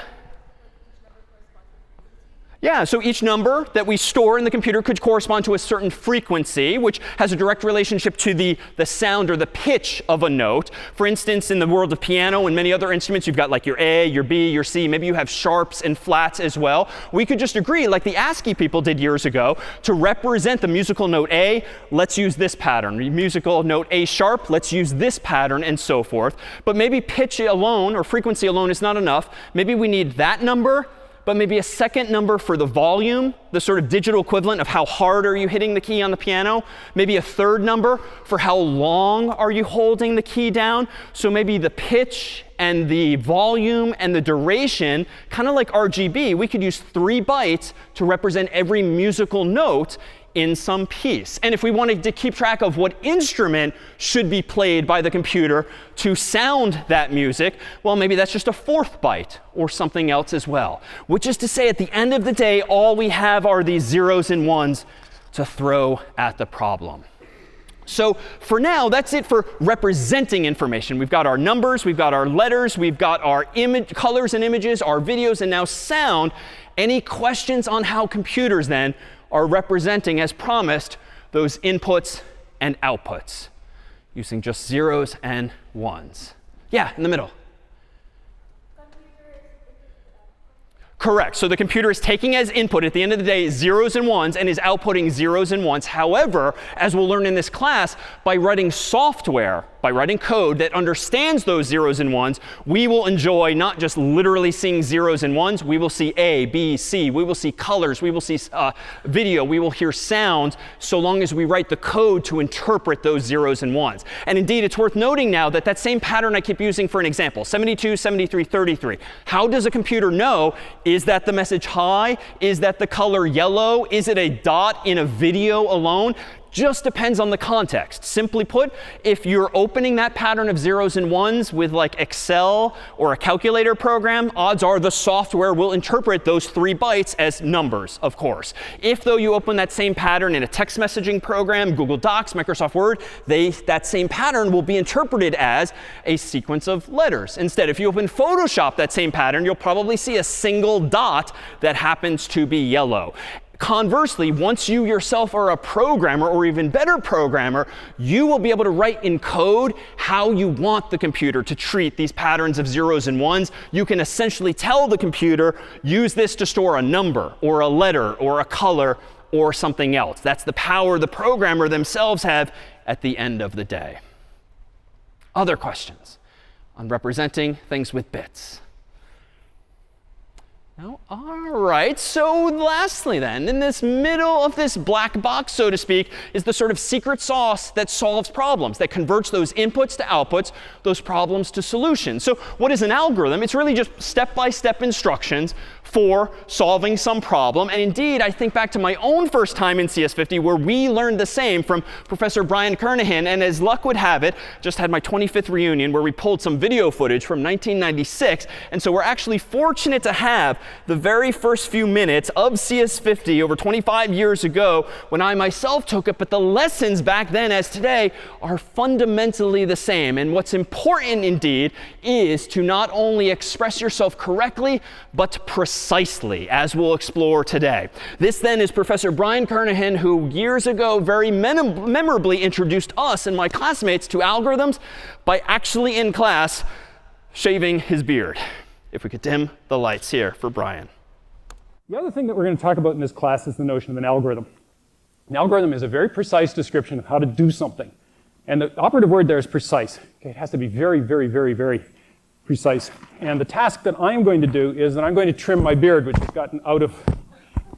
Yeah, so each number that we store in the computer could correspond to a certain frequency, which has a direct relationship to the sound or the pitch of a note. For instance, in the world of piano and many other instruments, you've got like your A, your B, your C. Maybe you have sharps and flats as well. We could just agree, like the ASCII people did years ago, to represent the musical note A, let's use this pattern. Musical note A sharp, let's use this pattern, and so forth. But maybe pitch alone or frequency alone is not enough. Maybe we need that number, but maybe a second number for the volume, the sort of digital equivalent of how hard are you hitting the key on the piano. Maybe a third number for how long are you holding the key down. So maybe the pitch and the volume and the duration, kind of like RGB, we could use 3 bytes to represent every musical note in some piece. And if we wanted to keep track of what instrument should be played by the computer to sound that music, well, maybe that's just a 4th byte or something else as well. Which is to say, at the end of the day, all we have are these zeros and ones to throw at the problem. So for now, that's it for representing information. We've got our numbers, we've got our letters, we've got our colors and images, our videos, and now sound. Any questions on how computers then are representing, as promised, those inputs and outputs using just zeros and ones? Yeah, in the middle. Correct. So the computer is taking as input, at the end of the day, zeros and ones, and is outputting zeros and ones. However, as we'll learn in this class, by writing software, by writing code that understands those zeros and ones, we will enjoy not just literally seeing zeros and ones. We will see A, B, C. We will see colors. We will see video. We will hear sounds, so long as we write the code to interpret those zeros and ones. And indeed, it's worth noting now that that same pattern I keep using for an example, 72, 73, 33. How does a computer know? Is that the message hi? Is that the color yellow? Is it a dot in a video alone? Just depends on the context. Simply put, if you're opening that pattern of zeros and ones with like Excel or a calculator program, odds are the software will interpret those 3 bytes as numbers, of course. If, though, you open that same pattern in a text messaging program, Google Docs, Microsoft Word, that same pattern will be interpreted as a sequence of letters. Instead, if you open Photoshop, that same pattern, you'll probably see a single dot that happens to be yellow. Conversely, once you yourself are a programmer, or even better programmer, you will be able to write in code how you want the computer to treat these patterns of zeros and ones. You can essentially tell the computer, use this to store a number or a letter or a color or something else. That's the power the programmer themselves have at the end of the day. Other questions on representing things with bits? No? All right. So lastly then, in this middle of this black box, so to speak, is the sort of secret sauce that solves problems, that converts those inputs to outputs, those problems to solutions. So what is an algorithm? It's really just step-by-step instructions for solving some problem. And indeed, I think back to my own first time in CS50, where we learned the same from Professor Brian Kernighan. And as luck would have it, just had my 25th reunion where we pulled some video footage from 1996. And so we're actually fortunate to have the very first few minutes of CS50 over 25 years ago when I myself took it. But the lessons back then as today are fundamentally the same. And what's important indeed is to not only express yourself correctly, but precisely, as we'll explore today. This then is Professor Brian Kernighan, who years ago very memorably introduced us and my classmates to algorithms by actually in class shaving his beard. If we could dim the lights here for Brian. The other thing that we're going to talk about in this class is the notion of an algorithm. An algorithm is a very precise description of how to do something. And the operative word there is precise. Okay, it has to be very, very, very, very precise. And the task that I'm going to do is that I'm going to trim my beard, which has gotten out of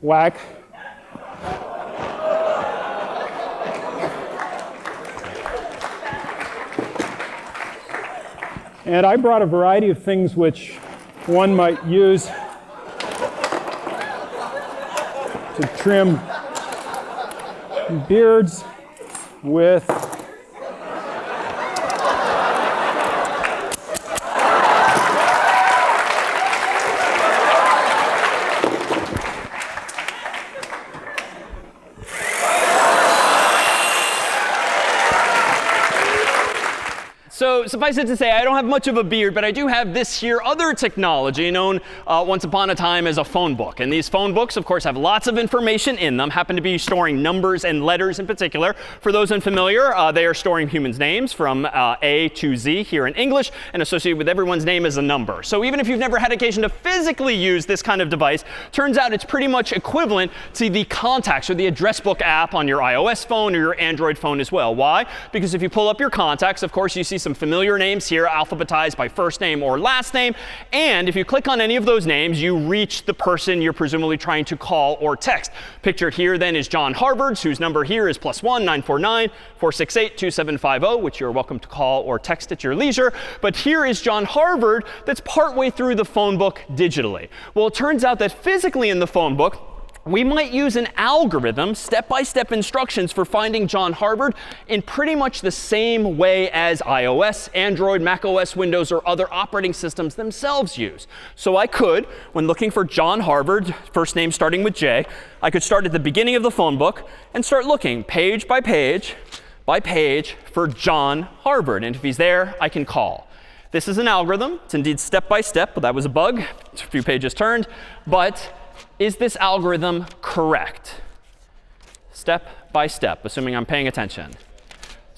whack. And I brought a variety of things which one might use to trim beards with So suffice it to say, I don't have much of a beard, but I do have this here other technology known once upon a time as a phone book. And these phone books, of course, have lots of information in them, happen to be storing numbers and letters in particular. For those unfamiliar, they are storing humans' names from A to Z here in English, and associated with everyone's name is a number. So even if you've never had occasion to physically use this kind of device, turns out it's pretty much equivalent to the contacts or the address book app on your iOS phone or your Android phone as well. Why? Because if you pull up your contacts, of course, you see some familiar names here, alphabetized by first name or last name. And if you click on any of those names, you reach the person you're presumably trying to call or text. Pictured here then is John Harvard's, whose number here is +1 949 468 2750, which you're welcome to call or text at your leisure. But here is John Harvard that's partway through the phone book digitally. Well, it turns out that physically in the phone book, we might use an algorithm, step-by-step instructions for finding John Harvard in pretty much the same way as iOS, Android, macOS, Windows, or other operating systems themselves use. So I could, when looking for John Harvard, first name starting with J, I could start at the beginning of the phone book and start looking page by page for John Harvard. And if he's there, I can call. This is an algorithm. It's indeed step-by-step, but that was a bug. It's a few pages turned. But is this algorithm correct? Step by step, assuming I'm paying attention.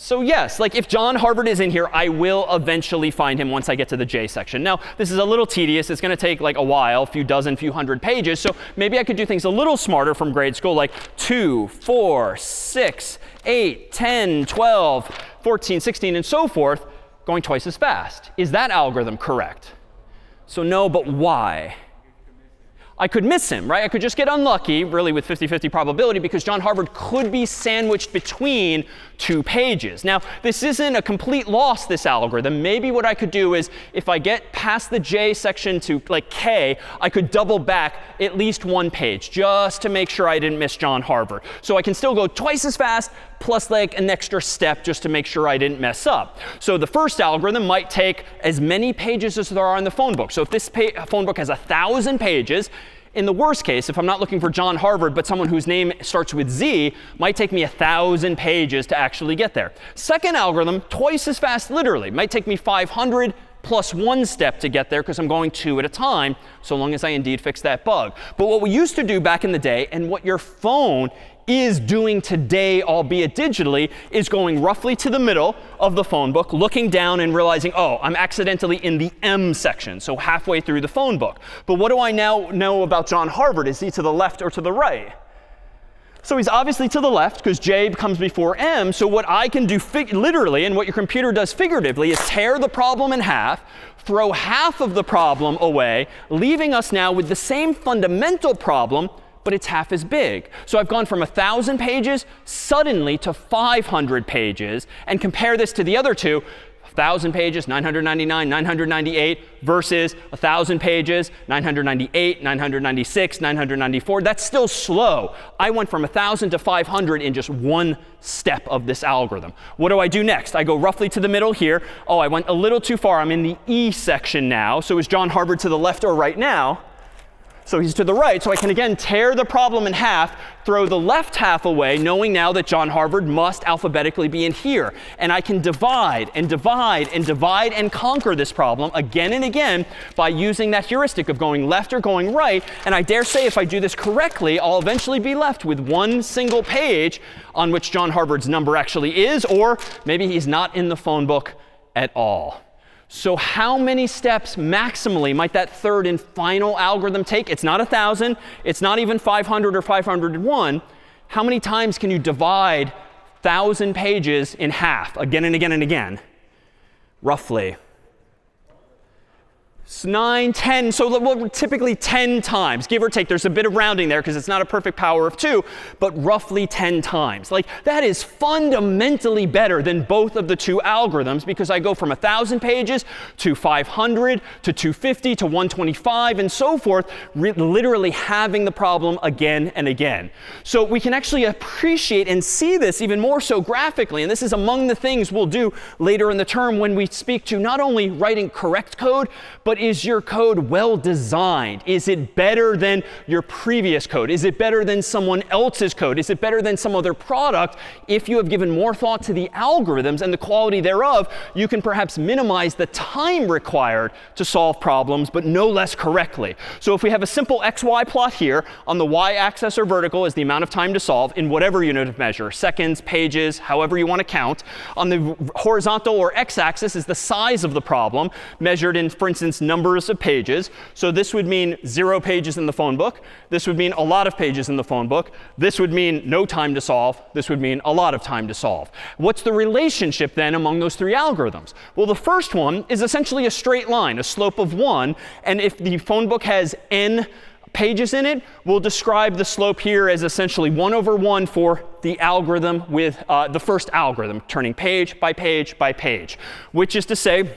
So yes, like if John Harvard is in here, I will eventually find him once I get to the J section. Now, this is a little tedious. It's going to take like a while, few dozen, few hundred pages. So maybe I could do things a little smarter from grade school, like 2, 4, 6, 8, 10, 12, 14, 16, and so forth, going twice as fast. Is that algorithm correct? So no, but why? I could miss him, right? I could just get unlucky, really with 50-50 probability, because John Harvard could be sandwiched between two pages. Now, this isn't a complete loss, this algorithm. Maybe what I could do is, if I get past the J section to like K, I could double back at least one page, just to make sure I didn't miss John Harvard. So I can still go twice as fast, plus like an extra step, just to make sure I didn't mess up. So the first algorithm might take as many pages as there are in the phone book. So if this phone book has 1,000 pages, in the worst case, if I'm not looking for John Harvard, but someone whose name starts with Z, might take me 1,000 pages to actually get there. Second algorithm, twice as fast literally. Might take me 500 plus one step to get there, because I'm going 2 at a time, so long as I indeed fix that bug. But what we used to do back in the day, and what your phone is doing today, albeit digitally, is going roughly to the middle of the phone book, looking down and realizing, oh, I'm accidentally in the M section, so halfway through the phone book. But what do I now know about John Harvard? Is he to the left or to the right? So he's obviously to the left, because J comes before M. So what I can do literally, and what your computer does figuratively, is tear the problem in half, throw half of the problem away, leaving us now with the same fundamental problem, but it's half as big. So I've gone from 1,000 pages suddenly to 500 pages. And compare this to the other two, 1,000 pages, 999, 998, versus 1,000 pages, 998, 996, 994. That's still slow. I went from 1,000 to 500 in just one step of this algorithm. What do I do next? I go roughly to the middle here. Oh, I went a little too far. I'm in the E section now. So is John Harvard to the left or right now? So he's to the right. So I can, again, tear the problem in half, throw the left half away, knowing now that John Harvard must alphabetically be in here. And I can divide and divide and divide and conquer this problem again and again by using that heuristic of going left or going right. And I dare say if I do this correctly, I'll eventually be left with one single page on which John Harvard's number actually is, or maybe he's not in the phone book at all. So how many steps maximally might that third and final algorithm take? It's not 1,000. It's not even 500 or 501. How many times can you divide 1,000 pages in half again and again and again? Roughly. 9, 10, so typically 10 times, give or take. There's a bit of rounding there because it's not a perfect power of 2, but roughly 10 times. Like, that is fundamentally better than both of the two algorithms, because I go from 1,000 pages to 500 to 250 to 125 and so forth, literally having the problem again and again. So we can actually appreciate and see this even more so graphically. And this is among the things we'll do later in the term when we speak to not only writing correct code, but is your code well designed? Is it better than your previous code? Is it better than someone else's code? Is it better than some other product? If you have given more thought to the algorithms and the quality thereof, you can perhaps minimize the time required to solve problems, but no less correctly. So if we have a simple XY plot here, on the y-axis or vertical is the amount of time to solve in whatever unit of measure, seconds, pages, however you want to count. On the horizontal or x-axis is the size of the problem, measured in, for instance, numbers of pages. So this would mean 0 pages in the phone book. This would mean a lot of pages in the phone book. This would mean no time to solve. This would mean a lot of time to solve. What's the relationship then among those three algorithms? Well, the first one is essentially a straight line, a slope of 1. And if the phone book has n pages in it, we'll describe the slope here as essentially 1 over 1 for the algorithm with the first algorithm, turning page by page by page, which is to say,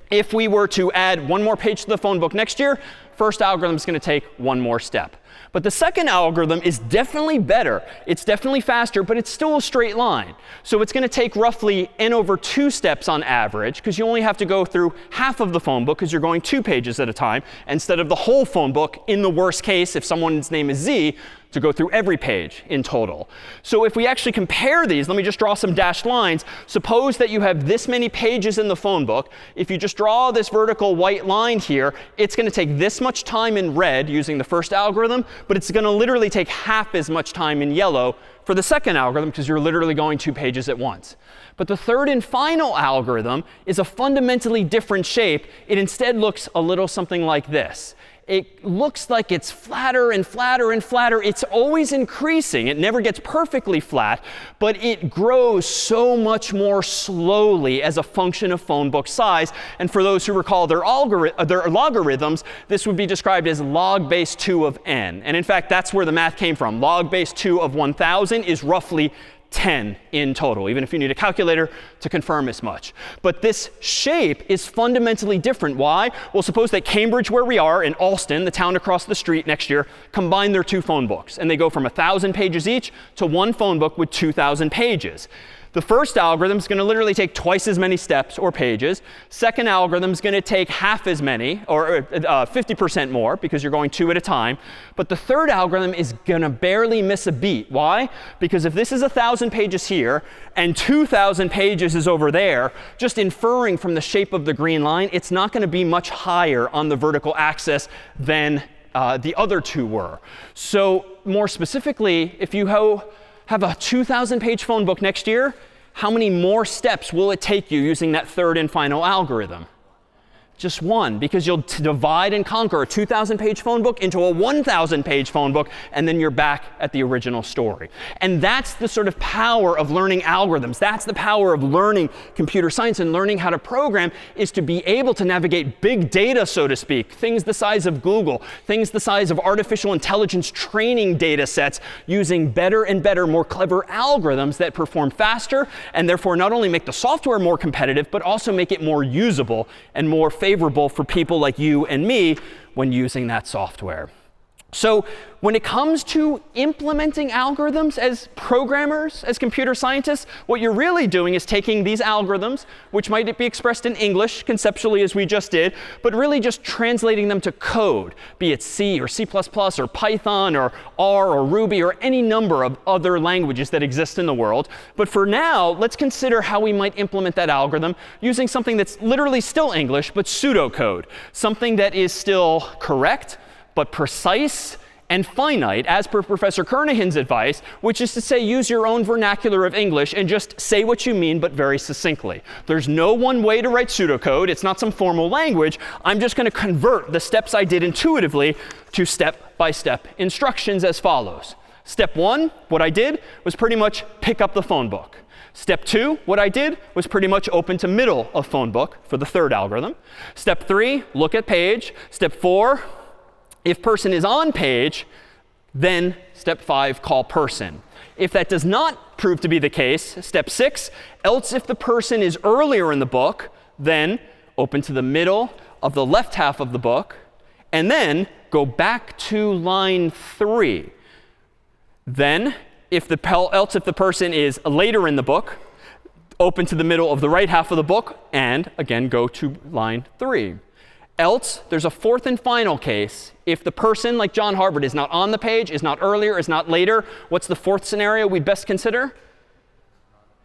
if we were to add one more page to the phone book next year, First algorithm is going to take one more step. But the second algorithm is definitely better. It's definitely faster, but it's still a straight line. So it's going to take roughly n over 2 steps on average, because you only have to go through half of the phone book because you're going 2 pages at a time, instead of the whole phone book, in the worst case, if someone's name is Z, to go through every page in total. So if we actually compare these, let me just draw some dashed lines. Suppose that you have this many pages in the phone book. If you just draw this vertical white line here, it's going to take this much time in red using the first algorithm, but it's going to literally take half as much time in yellow for the second algorithm, because you're literally going 2 pages at once. But the third and final algorithm is a fundamentally different shape. It instead looks a little something like this. It looks like it's flatter and flatter and flatter. It's always increasing. It never gets perfectly flat, but it grows so much more slowly as a function of phone book size. And for those who recall their logarithms, this would be described as log base 2 of n. And in fact, that's where the math came from. Log base 2 of 1,000 is roughly 10 in total, even if you need a calculator to confirm as much. But this shape is fundamentally different. Why? Well, suppose that Cambridge, where we are, and Alston, the town across the street next year, combine their 2 phone books. And they go from 1,000 pages each to one phone book with 2,000 pages. The first algorithm is going to literally take twice as many steps or pages. Second algorithm is going to take half as many, or 50% more, because you're going 2 at a time. But the third algorithm is going to barely miss a beat. Why? Because if this is 1,000 pages here and 2,000 pages is over there, just inferring from the shape of the green line, it's not going to be much higher on the vertical axis than the other 2 were. So more specifically, if you have a 2,000 page phone book next year, how many more steps will it take you using that third and final algorithm? Just 1, because you'll divide and conquer a 2,000 page phone book into a 1,000 page phone book, and then you're back at the original story. And that's the sort of power of learning algorithms. That's the power of learning computer science and learning how to program, is to be able to navigate big data, so to speak, things the size of Google, things the size of artificial intelligence training data sets, using better and better, more clever algorithms that perform faster, and therefore not only make the software more competitive, but also make it more usable and more favorable for people like you and me when using that software. So when it comes to implementing algorithms as programmers, as computer scientists, what you're really doing is taking these algorithms, which might be expressed in English conceptually as we just did, but really just translating them to code, be it C or C++ or Python or R or Ruby or any number of other languages that exist in the world. But for now, let's consider how we might implement that algorithm using something that's literally still English, but pseudocode, something that is still correct, but precise and finite, as per Professor Kernahan's advice, which is to say, use your own vernacular of English and just say what you mean, but very succinctly. There's no one way to write pseudocode. It's not some formal language. I'm just going to convert the steps I did intuitively to step-by-step instructions as follows. Step 1, what I did was pretty much pick up the phone book. Step 2, what I did was pretty much open to middle of phone book for the third algorithm. Step 3, look at page. Step 4, if person is on page, then step 5, call person. If that does not prove to be the case, step 6, else if the person is earlier in the book, then open to the middle of the left half of the book, and then go back to line 3. Then, else if the person is later in the book, open to the middle of the right half of the book, and again go to line 3. Else, there's a fourth and final case. If the person, like John Harvard, is not on the page, is not earlier, is not later, what's the fourth scenario we'd best consider?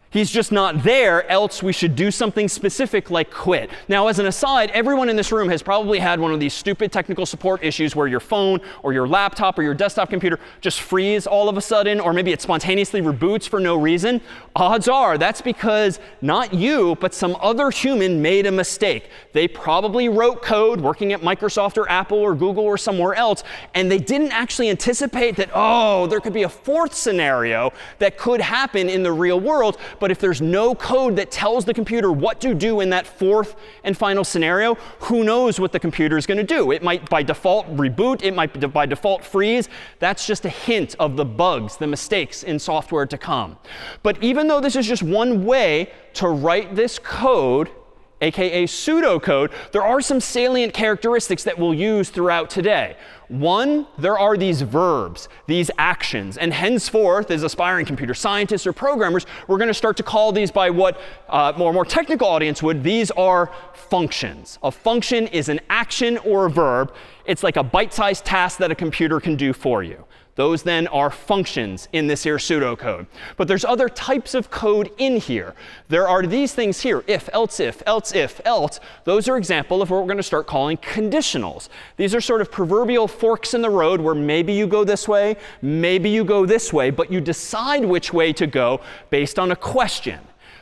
He's just not there, else we should do something specific like quit. Now, as an aside, everyone in this room has probably had one of these stupid technical support issues where your phone or your laptop or your desktop computer just freeze all of a sudden, or maybe it spontaneously reboots for no reason. Odds are that's because not you, but some other human made a mistake. They probably wrote code working at Microsoft or Apple or Google or somewhere else, and they didn't actually anticipate that, oh, there could be a fourth scenario that could happen in the real world. But if there's no code that tells the computer what to do in that fourth and final scenario, who knows what the computer is going to do? It might by default reboot. It might by default freeze. That's just a hint of the bugs, the mistakes in software to come. But even though this is just one way to write this code aka pseudocode, there are some salient characteristics that we'll use throughout today. One, there are these verbs, these actions. And henceforth, as aspiring computer scientists or programmers, we're going to start to call these by what more technical audience would. These are functions. A function is an action or a verb. It's like a bite-sized task that a computer can do for you. Those then are functions in this here pseudocode. But there's other types of code in here. There are these things here, if, else if, else if, else. Those are examples of what we're going to start calling conditionals. These are sort of proverbial forks in the road where maybe you go this way, maybe you go this way, but you decide which way to go based on a question.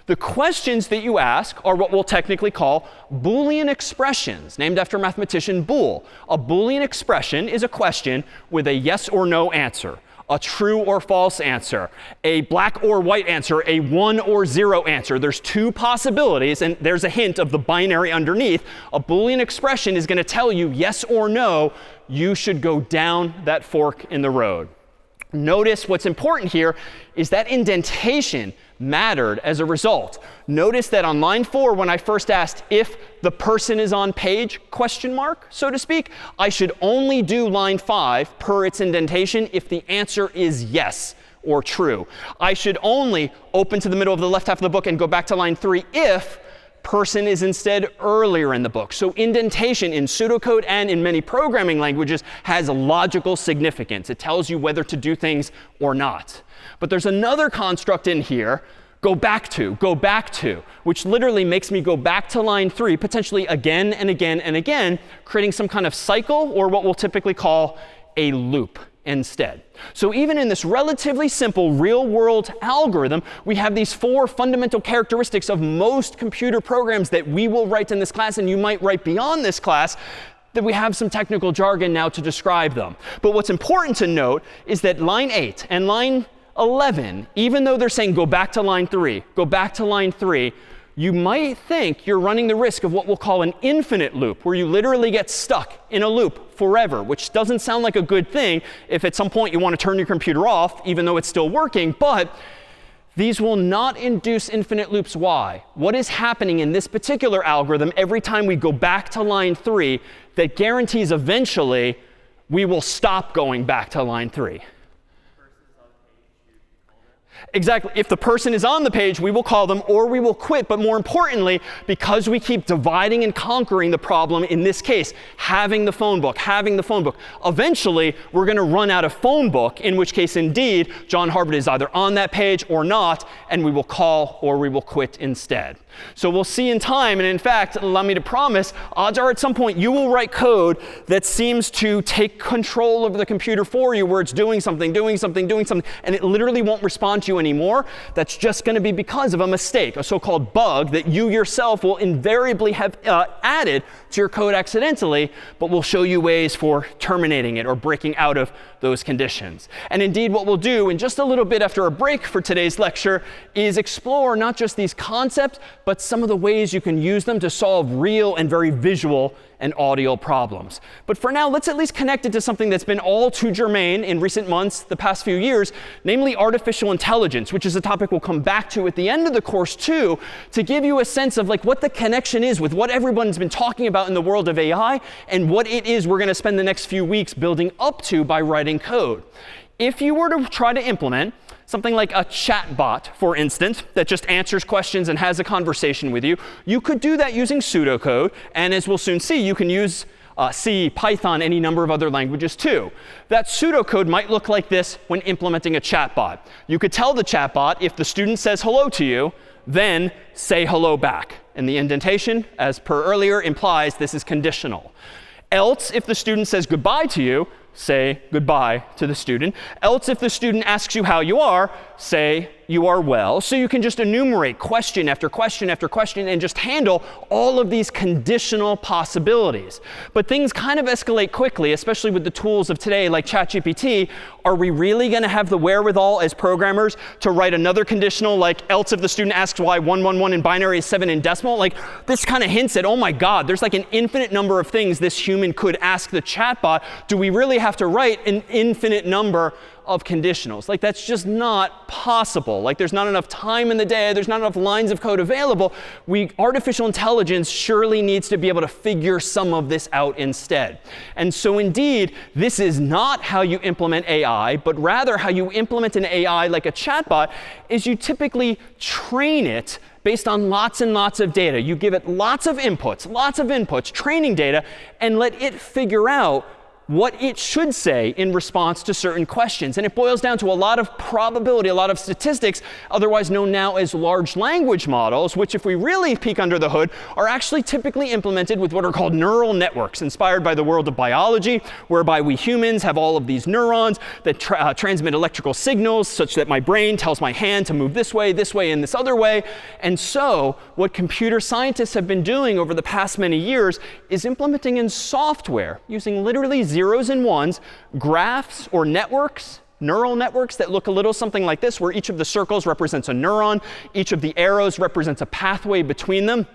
The questions that you ask are what we'll technically call Boolean expressions, named after mathematician Boole. A Boolean expression is a question with a yes or no answer, a true or false answer, a black or white answer, a 1 or 0 answer. There's two possibilities, and there's a hint of the binary underneath. A Boolean expression is going to tell you yes or no, you should go down that fork in the road. Notice what's important here is that indentation mattered as a result. Notice that on line 4, when I first asked if the person is on page, question mark, so to speak, I should only do line 5 per its indentation if the answer is yes or true. I should only open to the middle of the left half of the book and go back to line 3 if person is instead earlier in the book. So indentation in pseudocode and in many programming languages has logical significance. It tells you whether to do things or not. But there's another construct in here, go back to, which literally makes me go back to line 3, potentially again and again and again, creating some kind of cycle or what we'll typically call a loop instead. So even in this relatively simple real-world algorithm, we have these 4 fundamental characteristics of most computer programs that we will write in this class, and you might write beyond this class, that we have some technical jargon now to describe them. But what's important to note is that line 8 and line 11, even though they're saying go back to line 3, go back to line 3, you might think you're running the risk of what we'll call an infinite loop, where you literally get stuck in a loop forever, which doesn't sound like a good thing if at some point you want to turn your computer off, even though it's still working. But these will not induce infinite loops. Why? What is happening in this particular algorithm every time we go back to line 3 that guarantees eventually we will stop going back to line 3? Exactly. If the person is on the page, we will call them or we will quit. But more importantly, because we keep dividing and conquering the problem, in this case, having the phone book, eventually we're going to run out of phone book, in which case, indeed, John Harbert is either on that page or not, and we will call or we will quit instead. So we'll see in time. And in fact, allow me to promise, odds are at some point you will write code that seems to take control of the computer for you, where it's doing something, and it literally won't respond to you anymore. That's just going to be because of a mistake, a so-called bug that you yourself will invariably have added to your code accidentally, but we'll show you ways for terminating it or breaking out of those conditions. And indeed, what we'll do in just a little bit after a break for today's lecture is explore not just these concepts, but some of the ways you can use them to solve real and very visual and audio problems. But for now, let's at least connect it to something that's been all too germane in recent months, the past few years, namely artificial intelligence, which is a topic we'll come back to at the end of the course too, to give you a sense of like what the connection is with what everyone's been talking about in the world of AI and what it is we're going to spend the next few weeks building up to by writing code. If you were to try to implement something like a chat bot, for instance, that just answers questions and has a conversation with you, you could do that using pseudocode. And as we'll soon see, you can use C, Python, any number of other languages too. That pseudocode might look like this when implementing a chatbot. You could tell the chatbot, if the student says hello to you, then say hello back. And the indentation, as per earlier, implies this is conditional. Else, if the student says goodbye to you, say goodbye to the student. Else, if the student asks you how you are, say you are well. So you can just enumerate question after question after question and just handle all of these conditional possibilities. But things kind of escalate quickly, especially with the tools of today like ChatGPT. Are we really going to have the wherewithal as programmers to write another conditional like else if the student asks why 111 in binary is 7 in decimal? Like this kind of hints at, oh my God, there's like an infinite number of things this human could ask the chatbot. Do we really have to write an infinite number of conditionals. Like, that's just not possible. Like, there's not enough time in the day. There's not enough lines of code available. Artificial intelligence surely needs to be able to figure some of this out instead. And so indeed, this is not how you implement AI, but rather how you implement an AI like a chatbot is you typically train it based on lots and lots of data. You give it lots of inputs, training data, and let it figure out what it should say in response to certain questions. And it boils down to a lot of probability, a lot of statistics, otherwise known now as large language models, which, if we really peek under the hood, are actually typically implemented with what are called neural networks, inspired by the world of biology, whereby we humans have all of these neurons that transmit electrical signals such that my brain tells my hand to move this way, and this other way. And so what computer scientists have been doing over the past many years is implementing in software, using literally zeros and ones, graphs or networks, neural networks that look a little something like this, where each of the circles represents a neuron, each of the arrows represents a pathway between them,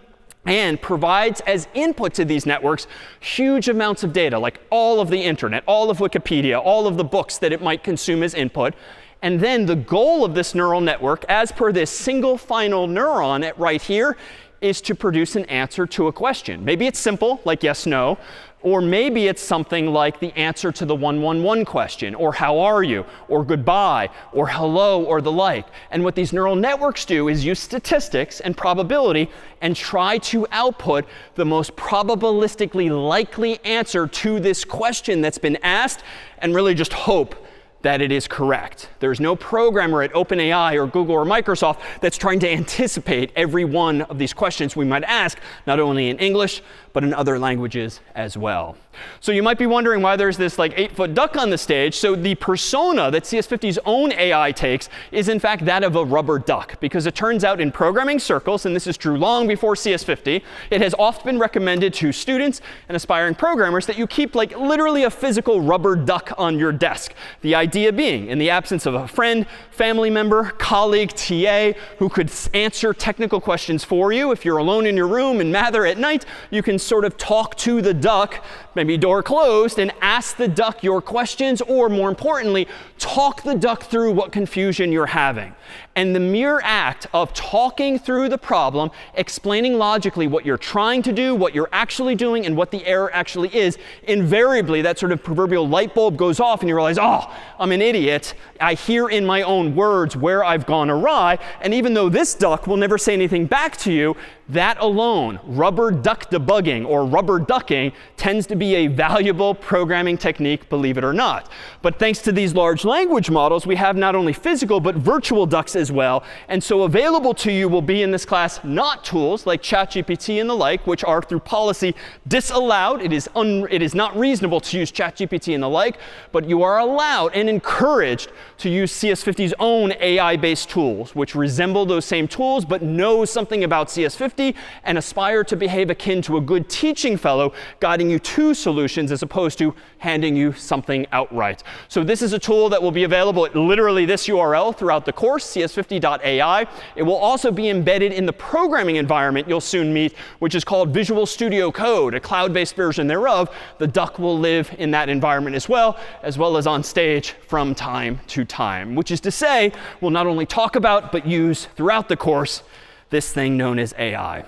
and provides as input to these networks huge amounts of data, like all of the internet, all of Wikipedia, all of the books that it might consume as input. And then the goal of this neural network, as per this single final neuron right here, is to produce an answer to a question. Maybe it's simple, like yes, no. Or maybe it's something like the answer to the 111 question, or how are you, or goodbye, or hello, or the like. And what these neural networks do is use statistics and probability and try to output the most probabilistically likely answer to this question that's been asked, and really just hope that it is correct. There's no programmer at OpenAI or Google or Microsoft that's trying to anticipate every one of these questions we might ask, not only in English, but in other languages as well. So you might be wondering why there's this like 8-foot duck on the stage. So the persona that CS50's own AI takes is in fact that of a rubber duck, because it turns out in programming circles, and this is true long before CS50, it has often been recommended to students and aspiring programmers that you keep like literally a physical rubber duck on your desk. The idea being, in the absence of a friend, family member, colleague, TA who could answer technical questions for you, if you're alone in your room in Mather at night, you can sort of talk to the duck, maybe door closed, and ask the duck your questions, or more importantly, talk the duck through what confusion you're having. And the mere act of talking through the problem, explaining logically what you're trying to do, what you're actually doing, and what the error actually is, invariably that sort of proverbial light bulb goes off and you realize, oh, I'm an idiot. I hear in my own words where I've gone awry. And even though this duck will never say anything back to you, that alone, rubber duck debugging or rubber ducking, tends to be a valuable programming technique, believe it or not. But thanks to these large language models, we have not only physical but virtual ducks as well. And so available to you will be in this class not tools like ChatGPT and the like, which are through policy disallowed. It is not reasonable to use ChatGPT and the like, but you are allowed and encouraged to use CS50's own AI-based tools, which resemble those same tools but know something about CS50 and aspire to behave akin to a good teaching fellow, guiding you to solutions as opposed to handing you something outright. So this is a tool that will be available at literally this URL throughout the course, CS50.ai. It will also be embedded in the programming environment you'll soon meet, which is called Visual Studio Code, a cloud-based version thereof. The duck will live in that environment as well as on stage from time to time, which is to say, we'll not only talk about but use throughout the course this thing known as AI.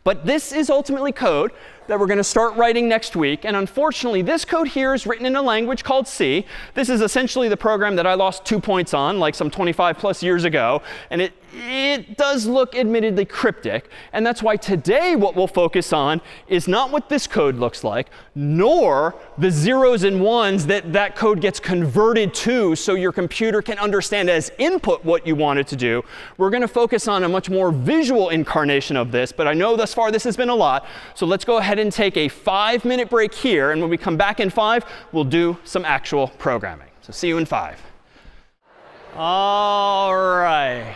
But this is ultimately code that we're going to start writing next week. And unfortunately, this code here is written in a language called C. This is essentially the program that I lost 2 points on like some 25 plus years ago. And it does look admittedly cryptic. And that's why today what we'll focus on is not what this code looks like, nor the zeros and ones that code gets converted to so your computer can understand as input what you want it to do. We're going to focus on a much more visual incarnation of this. But I know thus far this has been a lot. So let's go ahead and take a 5-minute break here. And when we come back in 5, we'll do some actual programming. So see you in 5. All right.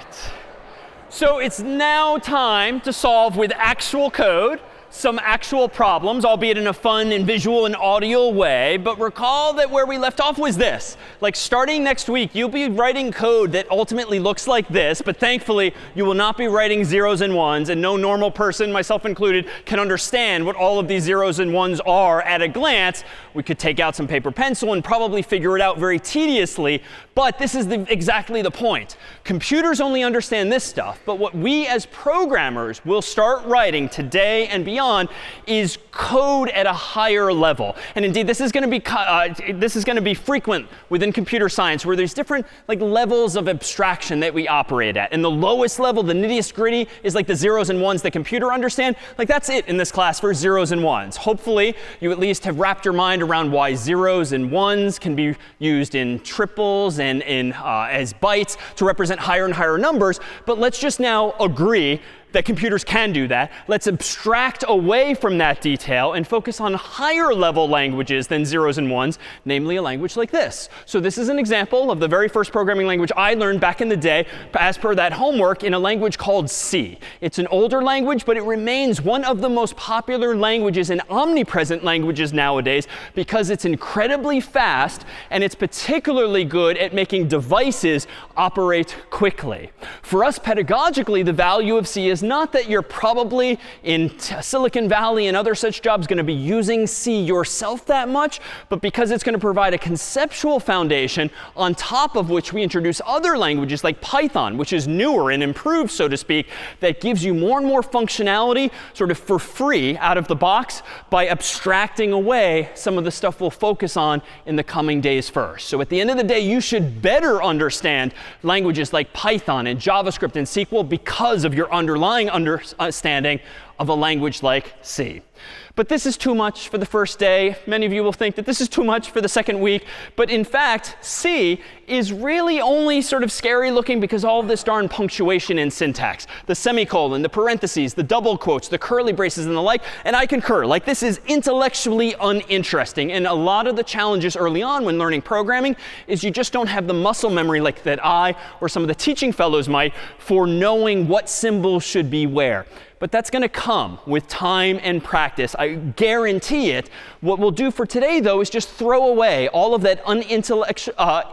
So it's now time to solve with actual code. some actual problems, albeit in a fun and visual and audio way. But recall that where we left off was this. Like starting next week, you'll be writing code that ultimately looks like this. But thankfully, you will not be writing zeros and ones. And no normal person, myself included, can understand what all of these zeros and ones are at a glance. We could take out some paper pencil and probably figure it out very tediously. But this is exactly the point. Computers only understand this stuff. But what we as programmers will start writing today and beyond is code at a higher level. And indeed, this is going to be frequent within computer science, where there's different levels of abstraction that we operate at. And the lowest level, the nittiest gritty, is like the zeros and ones that computer understand. That's it in this class for zeros and ones. Hopefully, you at least have wrapped your mind around why zeros and ones can be used in triples and as bytes to represent higher and higher numbers. But let's just now agree that computers can do that. Let's abstract away from that detail and focus on higher level languages than zeros and ones, namely a language like this. So this is an example of the very first programming language I learned back in the day, as per that homework, in a language called C. It's an older language, but it remains one of the most popular languages and omnipresent languages nowadays because it's incredibly fast and it's particularly good at making devices operate quickly. For us pedagogically, the value of C is not that you're probably in Silicon Valley and other such jobs going to be using C yourself that much, but because it's going to provide a conceptual foundation on top of which we introduce other languages like Python, which is newer and improved, so to speak, that gives you more and more functionality sort of for free out of the box by abstracting away some of the stuff we'll focus on in the coming days first. So at the end of the day, you should better understand languages like Python and JavaScript and SQL because of your underlying understanding of a language like C. But this is too much for the first day. Many of you will think that this is too much for the second week. But in fact, C is really only sort of scary looking because all of this darn punctuation and syntax, the semicolon, the parentheses, the double quotes, the curly braces, and the like. And I concur. This is intellectually uninteresting. And a lot of the challenges early on when learning programming is you just don't have the muscle memory like that I or some of the teaching fellows might for knowing what symbols should be where. But that's going to come with time and practice. I guarantee it. What we'll do for today, though, is just throw away all of that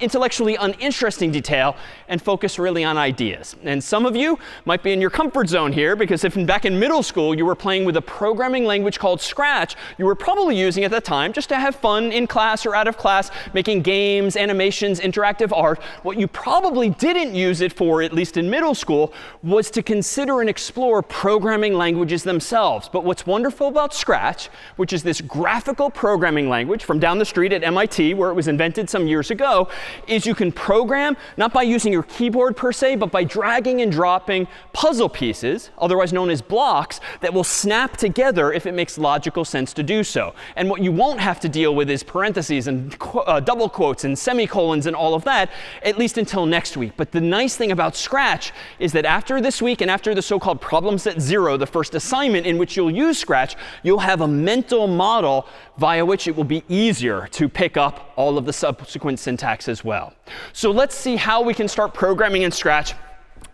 intellectually uninteresting detail and focus really on ideas. And some of you might be in your comfort zone here, because if back in middle school you were playing with a programming language called Scratch, you were probably using at the time just to have fun in class or out of class, making games, animations, interactive art. What you probably didn't use it for, at least in middle school, was to consider and explore programming languages themselves. But what's wonderful about Scratch, which is this graphical programming language from down the street at MIT, where it was invented some years ago, is you can program not by using your keyboard per se, but by dragging and dropping puzzle pieces, otherwise known as blocks, that will snap together if it makes logical sense to do so. And what you won't have to deal with is parentheses and double quotes and semicolons and all of that, at least until next week. But the nice thing about Scratch is that after this week and after the so-called problem set 0, the first assignment in which you'll use Scratch, you'll have a mental model via which it will be easier to pick up all of the subsequent syntax as well. So let's see how we can start programming in Scratch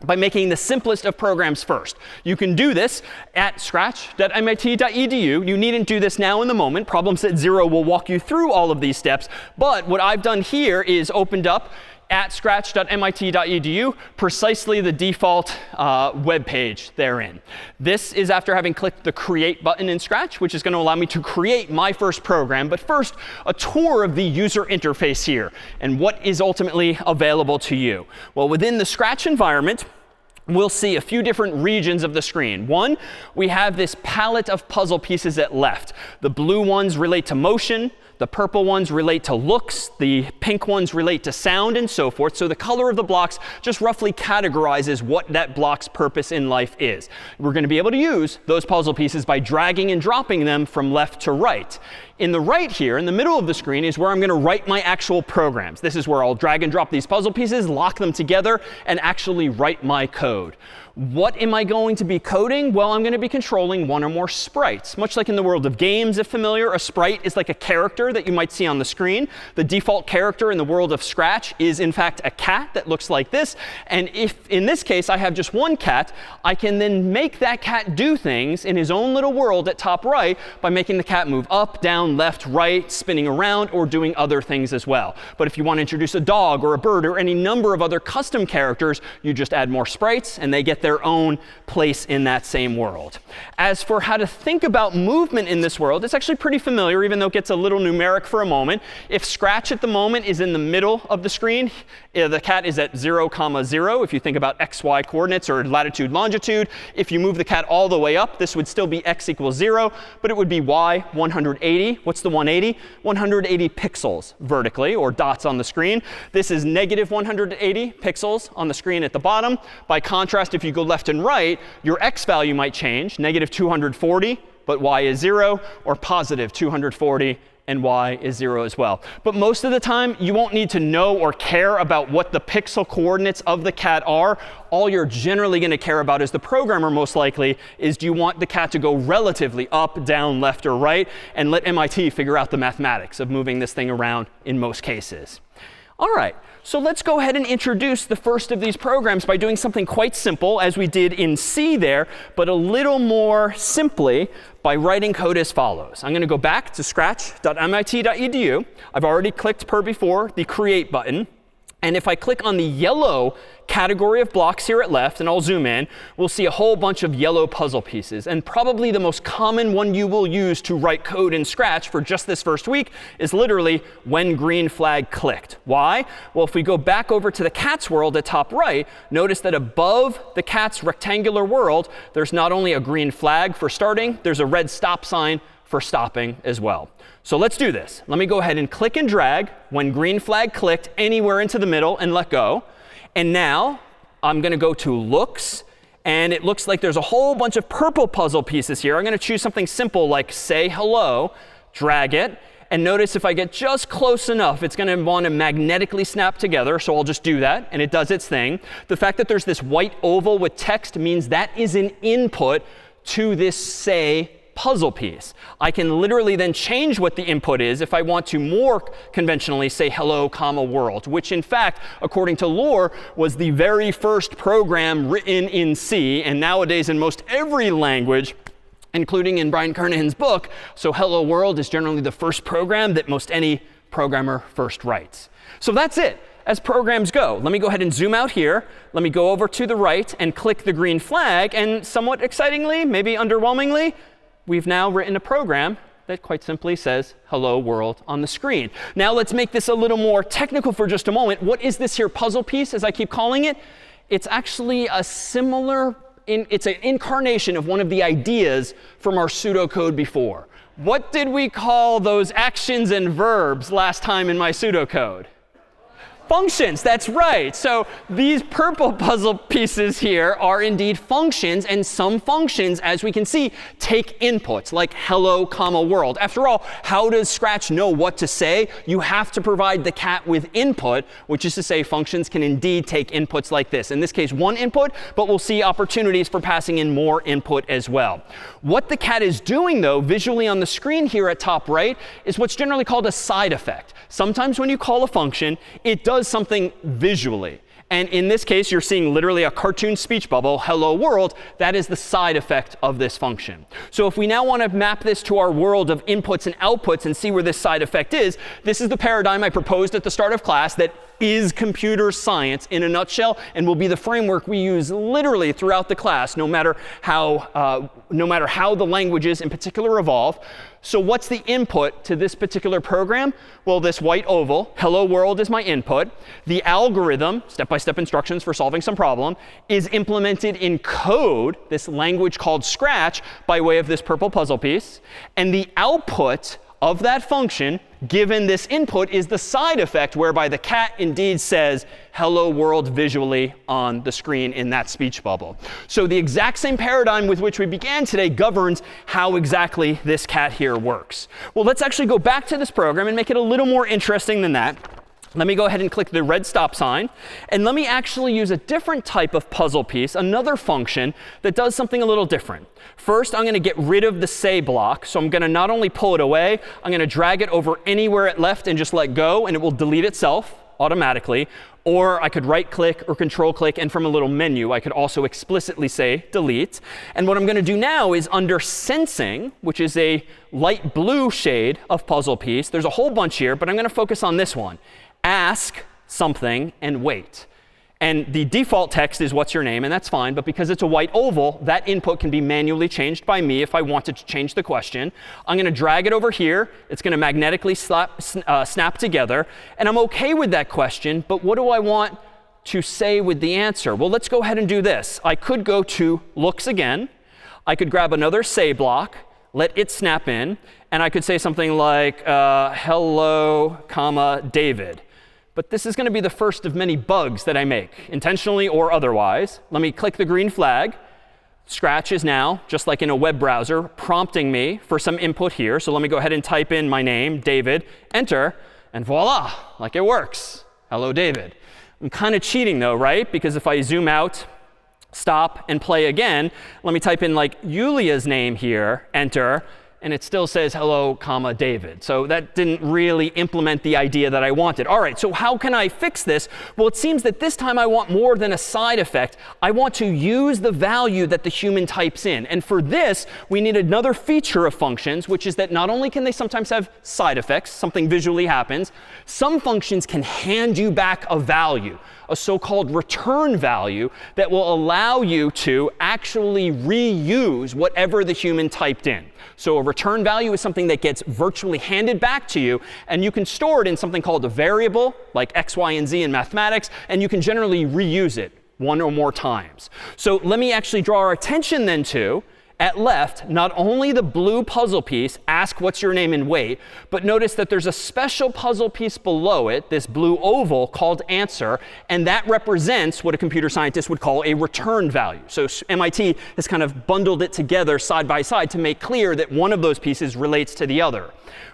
by making the simplest of programs first. You can do this at scratch.mit.edu. You needn't do this now in the moment. Problem set 0 will walk you through all of these steps. But what I've done here is opened up at scratch.mit.edu, precisely the default web page therein. This is after having clicked the Create button in Scratch, which is going to allow me to create my first program. But first, a tour of the user interface here and what is ultimately available to you. Well, within the Scratch environment, we'll see a few different regions of the screen. One, we have this palette of puzzle pieces at left. The blue ones relate to motion. The purple ones relate to looks. The pink ones relate to sound, and so forth. So the color of the blocks just roughly categorizes what that block's purpose in life is. We're going to be able to use those puzzle pieces by dragging and dropping them from left to right. In the right here, in the middle of the screen, is where I'm going to write my actual programs. This is where I'll drag and drop these puzzle pieces, lock them together, and actually write my code. code. What am I going to be coding? Well, I'm going to be controlling one or more sprites. Much like in the world of games, if familiar, a sprite is like a character that you might see on the screen. The default character in the world of Scratch is, in fact, a cat that looks like this. And if, in this case, I have just one cat, I can then make that cat do things in his own little world at top right by making the cat move up, down, left, right, spinning around, or doing other things as well. But if you want to introduce a dog or a bird or any number of other custom characters, you just add more sprites, and they get their own place in that same world. As for how to think about movement in this world, it's actually pretty familiar, even though it gets a little numeric for a moment. If Scratch at the moment is in the middle of the screen, the cat is at 0, 0. If you think about x, y coordinates or latitude, longitude, if you move the cat all the way up, this would still be x equals 0, but it would be y 180. What's the 180? 180 pixels vertically, or dots on the screen. This is negative 180 pixels on the screen at the bottom. By contrast, if you go left and right, your x value might change, negative 240, but y is 0, or positive 240, and y is 0 as well. But most of the time, you won't need to know or care about what the pixel coordinates of the cat are. All you're generally going to care about as the programmer, most likely, is do you want the cat to go relatively up, down, left, or right? And let MIT figure out the mathematics of moving this thing around in most cases. All right, so let's go ahead and introduce the first of these programs by doing something quite simple, as we did in C there, but a little more simply by writing code as follows. I'm going to go back to scratch.mit.edu. I've already clicked, per before, the Create button. And if I click on the yellow category of blocks here at left, and I'll zoom in, we'll see a whole bunch of yellow puzzle pieces. And probably the most common one you will use to write code in Scratch for just this first week is literally when green flag clicked. Why? Well, if we go back over to the cat's world at top right, notice that above the cat's rectangular world, there's not only a green flag for starting, there's a red stop sign for stopping as well. So let's do this. Let me go ahead and click and drag when green flag clicked anywhere into the middle and let go. And now I'm going to go to looks. And it looks like there's a whole bunch of purple puzzle pieces here. I'm going to choose something simple like say hello, drag it. And notice if I get just close enough, it's going to want to magnetically snap together. So I'll just do that. And it does its thing. The fact that there's this white oval with text means that is an input to this say puzzle piece. I can literally then change what the input is if I want to more conventionally say hello, comma, world, which in fact, according to lore, was the very first program written in C, and nowadays in most every language, including in Brian Kernighan's book. So hello world is generally the first program that most any programmer first writes. So that's it. As programs go, let me go ahead and zoom out here. Let me go over to the right and click the green flag. And somewhat excitingly, maybe underwhelmingly, we've now written a program that quite simply says hello world on the screen. Now let's make this a little more technical for just a moment. What is this here puzzle piece, as I keep calling it? It's actually a similar, it's an incarnation of one of the ideas from our pseudocode before. What did we call those actions and verbs last time in my pseudocode? Functions, that's right. So these purple puzzle pieces here are indeed functions, and some functions, as we can see, take inputs like hello, comma, world. After all, how does Scratch know what to say? You have to provide the cat with input, which is to say functions can indeed take inputs like this. In this case, one input, but we'll see opportunities for passing in more input as well. What the cat is doing, though, visually on the screen here at top right, is what's generally called a side effect. Sometimes when you call a function, it does something visually. And in this case, you're seeing literally a cartoon speech bubble, hello world. That is the side effect of this function. So if we now want to map this to our world of inputs and outputs and see where this side effect is, this is the paradigm I proposed at the start of class that is computer science in a nutshell and will be the framework we use literally throughout the class, no matter how the languages in particular evolve. So what's the input to this particular program? Well, this white oval, hello world, is my input. The algorithm, step-by-step instructions for solving some problem, is implemented in code, this language called Scratch, by way of this purple puzzle piece. And the output of that function, given this input, is the side effect whereby the cat indeed says hello world visually on the screen in that speech bubble. So the exact same paradigm with which we began today governs how exactly this cat here works. Well, let's actually go back to this program and make it a little more interesting than that. Let me go ahead and click the red stop sign. And let me actually use a different type of puzzle piece, another function that does something a little different. First, I'm going to get rid of the say block. So I'm going to not only pull it away, I'm going to drag it over anywhere it left and just let go, and it will delete itself automatically. Or I could right click or control click, and from a little menu, I could also explicitly say delete. And what I'm going to do now is under sensing, which is a light blue shade of puzzle piece. There's a whole bunch here, but I'm going to focus on this one. Ask something and wait. And the default text is what's your name, and that's fine. But because it's a white oval, that input can be manually changed by me if I wanted to change the question. I'm going to drag it over here. It's going to magnetically snap together. And I'm OK with that question. But what do I want to say with the answer? Well, let's go ahead and do this. I could go to looks again. I could grab another say block, let it snap in. And I could say something like, hello, comma, David. But this is going to be the first of many bugs that I make, intentionally or otherwise. Let me click the green flag. Scratch is now, just like in a web browser, prompting me for some input here. So let me go ahead and type in my name, David, enter, and voila, like it works. Hello, David. I'm kind of cheating, though, right? Because if I zoom out, stop, and play again, let me type in like Yulia's name here, enter. And it still says hello, comma, David. So that didn't really implement the idea that I wanted. All right, so how can I fix this? Well, it seems that this time I want more than a side effect. I want to use the value that the human types in. And for this, we need another feature of functions, which is that not only can they sometimes have side effects, something visually happens, some functions can hand you back a value, a so-called return value that will allow you to actually reuse whatever the human typed in. So a return value is something that gets virtually handed back to you, and you can store it in something called a variable, like x, y, and z in mathematics, and you can generally reuse it one or more times. So let me actually draw our attention then to, at left, not only the blue puzzle piece, ask what's your name and wait, but notice that there's a special puzzle piece below it, this blue oval called answer, and that represents what a computer scientist would call a return value. So MIT has kind of bundled it together side by side to make clear that one of those pieces relates to the other.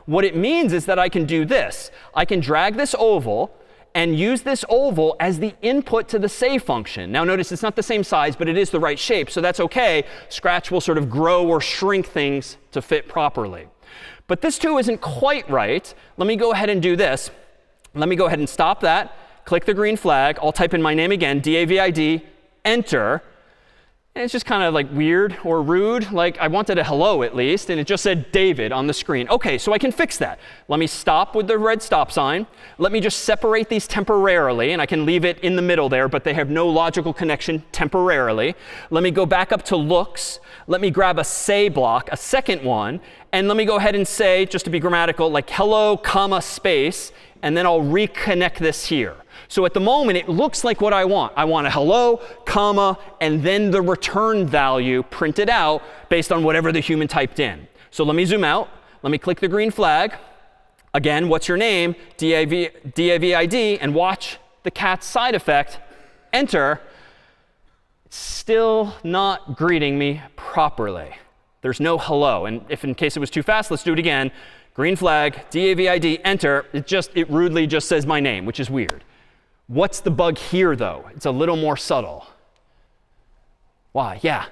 What it means is that I can do this. I can drag this oval and use this oval as the input to the say function. Now notice it's not the same size, but it is the right shape, so that's OK. Scratch will sort of grow or shrink things to fit properly. But this too isn't quite right. Let me go ahead and do this. Let me go ahead and stop that, click the green flag. I'll type in my name again, D-A-V-I-D, enter. And it's just kind of like weird or rude. Like I wanted a hello at least, and it just said David on the screen. OK, so I can fix that. Let me stop with the red stop sign. Let me just separate these temporarily, and I can leave it in the middle there, but they have no logical connection temporarily. Let me go back up to looks. Let me grab a say block, a second one, and let me go ahead and say, just to be grammatical, like hello, comma, space, and then I'll reconnect this here. So at the moment, it looks like what I want. I want a hello, comma, and then the return value printed out based on whatever the human typed in. So let me zoom out. Let me click the green flag. Again, what's your name? D-A-V-I-D. And watch the cat's side effect. Enter. It's still not greeting me properly. There's no hello. And if in case it was too fast, let's do it again. Green flag, D-A-V-I-D, enter. It rudely just says my name, which is weird. What's the bug here, though? It's a little more subtle. Why? Yeah.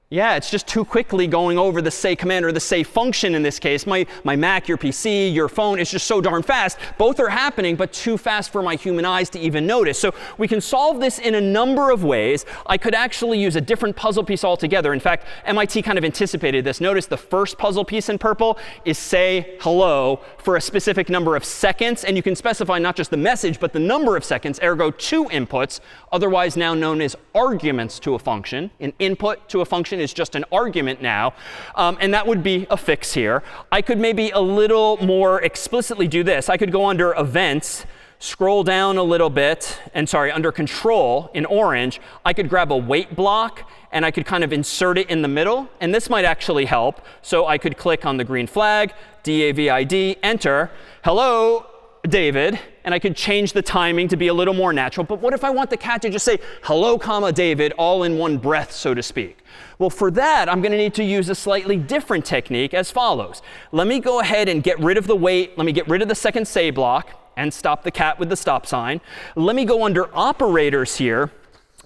Yeah, it's just too quickly going over the say command or the say function in this case. My Mac, your PC, your phone, it's just so darn fast. Both are happening, but too fast for my human eyes to even notice. So we can solve this in a number of ways. I could actually use a different puzzle piece altogether. In fact, MIT kind of anticipated this. Notice the first puzzle piece in purple is say hello for a specific number of seconds. And you can specify not just the message, but the number of seconds, ergo 2 inputs, otherwise now known as arguments to a function. An input to a function is just an argument now. And that would be a fix here. I could maybe a little more explicitly do this. I could go under Events, scroll down a little bit, and sorry, under Control in orange, I could grab a wait block, and I could kind of insert it in the middle. And this might actually help. So I could click on the green flag, D-A-V-I-D, enter. Hello, David, and I could change the timing to be a little more natural. But what if I want the cat to just say, hello, comma, David, all in one breath, so to speak? Well, for that, I'm going to need to use a slightly different technique as follows. Let me go ahead and get rid of the wait. Let me get rid of the second say block and stop the cat with the stop sign. Let me go under operators here,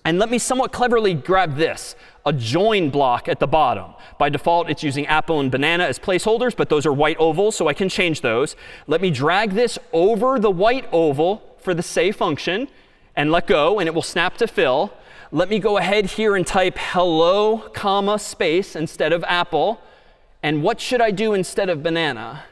and let me somewhat cleverly grab this, a join block at the bottom. By default, it's using apple and banana as placeholders, but those are white ovals, so I can change those. Let me drag this over the white oval for the say function and let go, and it will snap to fill. Let me go ahead here and type hello, comma, space instead of apple. And what should I do instead of banana?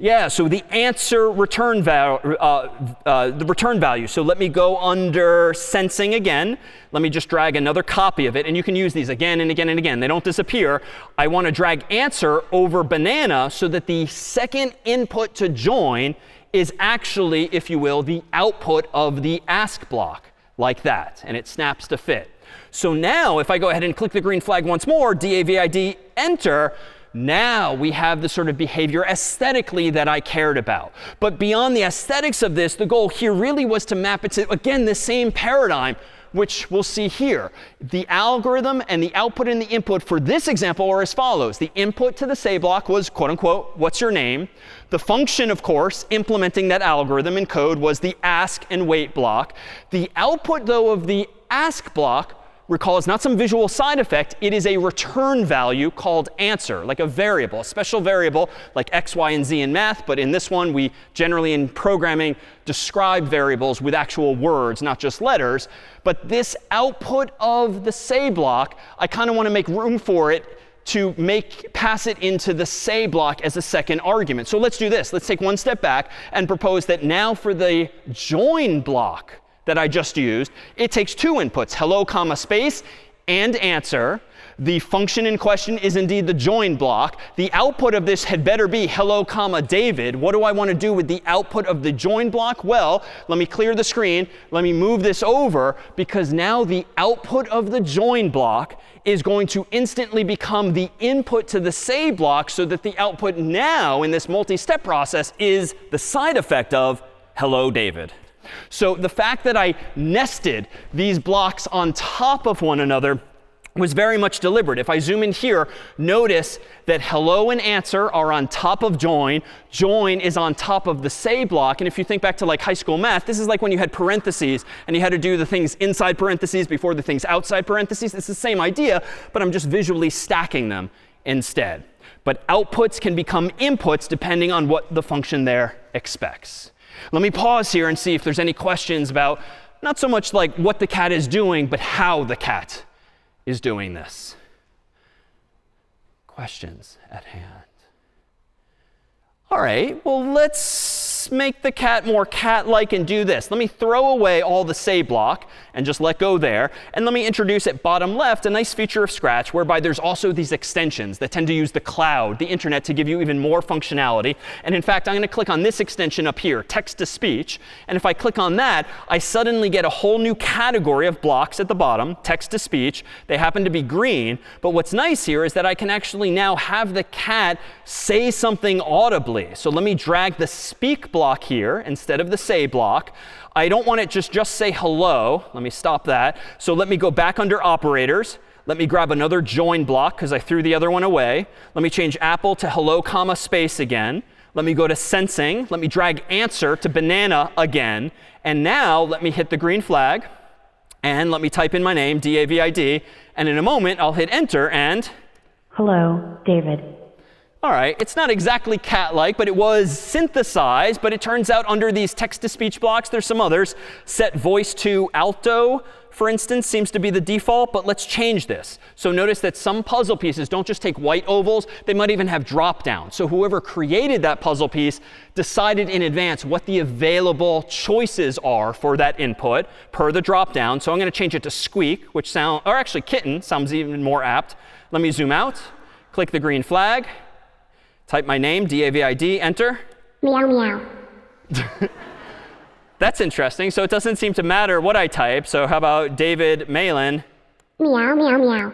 Yeah, so the answer return the return value. So let me go under sensing again. Let me just drag another copy of it. And you can use these again and again and again. They don't disappear. I want to drag answer over banana so that the second input to join is actually, if you will, the output of the ask block, like that. And it snaps to fit. So now if I go ahead and click the green flag once more, DAVID, enter, now we have the sort of behavior aesthetically that I cared about. But beyond the aesthetics of this, the goal here really was to map it to, again, the same paradigm, which we'll see here. The algorithm and the output and the input for this example are as follows. The input to the say block was, quote unquote, what's your name? The function, of course, implementing that algorithm in code was the ask and wait block. The output, though, of the ask block, recall, it's not some visual side effect. It is a return value called answer, like a variable, a special variable like x, y, and z in math. But in this one, we generally in programming describe variables with actual words, not just letters. But this output of the say block, I kind of want to make room for it to pass it into the say block as a second argument. So let's do this. Let's take one step back and propose that now for the join block that I just used, it takes two inputs, hello, comma, space, and answer. The function in question is indeed the join block. The output of this had better be hello, comma, David. What do I want to do with the output of the join block? Well, let me clear the screen. Let me move this over, because now the output of the join block is going to instantly become the input to the say block, so that the output now in this multi-step process is the side effect of hello, David. So the fact that I nested these blocks on top of one another was very much deliberate. If I zoom in here, notice that hello and answer are on top of join. Join is on top of the say block. And if you think back to like high school math, this is like when you had parentheses and you had to do the things inside parentheses before the things outside parentheses. It's the same idea, but I'm just visually stacking them instead. But outputs can become inputs depending on what the function there expects. Let me pause here and see if there's any questions about not so much like what the cat is doing, but how the cat is doing this. Questions at hand. All right, well, let's make the cat more cat-like and do this. Let me throw away all the say block and just let go there. And let me introduce at bottom left a nice feature of Scratch whereby there's also these extensions that tend to use the cloud, the internet, to give you even more functionality. And in fact, I'm going to click on this extension up here, text-to-speech. And if I click on that, I suddenly get a whole new category of blocks at the bottom, text-to-speech. They happen to be green. But what's nice here is that I can actually now have the cat say something audibly. So let me drag the speak block here instead of the say block. I don't want it just say hello. Let me stop that. So let me go back under operators. Let me grab another join block because I threw the other one away. Let me change apple to hello, comma, space again. Let me go to sensing. Let me drag answer to banana again. And now let me hit the green flag. And let me type in my name, DAVID. And in a moment, I'll hit enter and hello, David. All right, it's not exactly cat-like, but it was synthesized. But it turns out under these text-to-speech blocks, there's some others. Set voice to alto, for instance, seems to be the default. But let's change this. So notice that some puzzle pieces don't just take white ovals. They might even have drop-downs. So whoever created that puzzle piece decided in advance what the available choices are for that input per the drop-down. So I'm going to change it to squeak, which sound, or actually kitten sounds even more apt. Let me zoom out, click the green flag. Type my name, DAVID, enter. Meow, meow. That's interesting. So it doesn't seem to matter what I type. So how about David MALAN? Meow, meow, meow.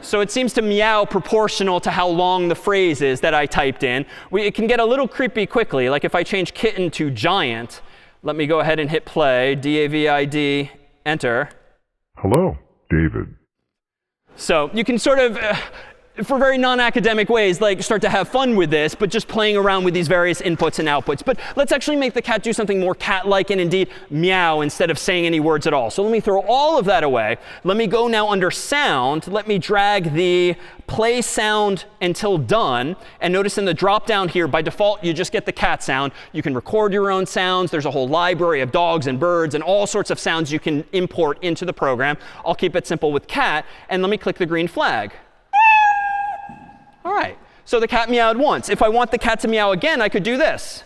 So it seems to meow proportional to how long the phrase is that I typed in. It can get a little creepy quickly. Like if I change kitten to giant, let me go ahead and hit play, D-A-V-I-D, enter. Hello, David. So you can sort of, for very non-academic ways, like start to have fun with this, but just playing around with these various inputs and outputs. But let's actually make the cat do something more cat-like and indeed meow instead of saying any words at all. So let me throw all of that away. Let me go now under sound. Let me drag the play sound until done. And notice in the drop down here, by default, you just get the cat sound. You can record your own sounds. There's a whole library of dogs and birds and all sorts of sounds you can import into the program. I'll keep it simple with cat. And let me click the green flag. All right, so the cat meowed once. If I want the cat to meow again, I could do this.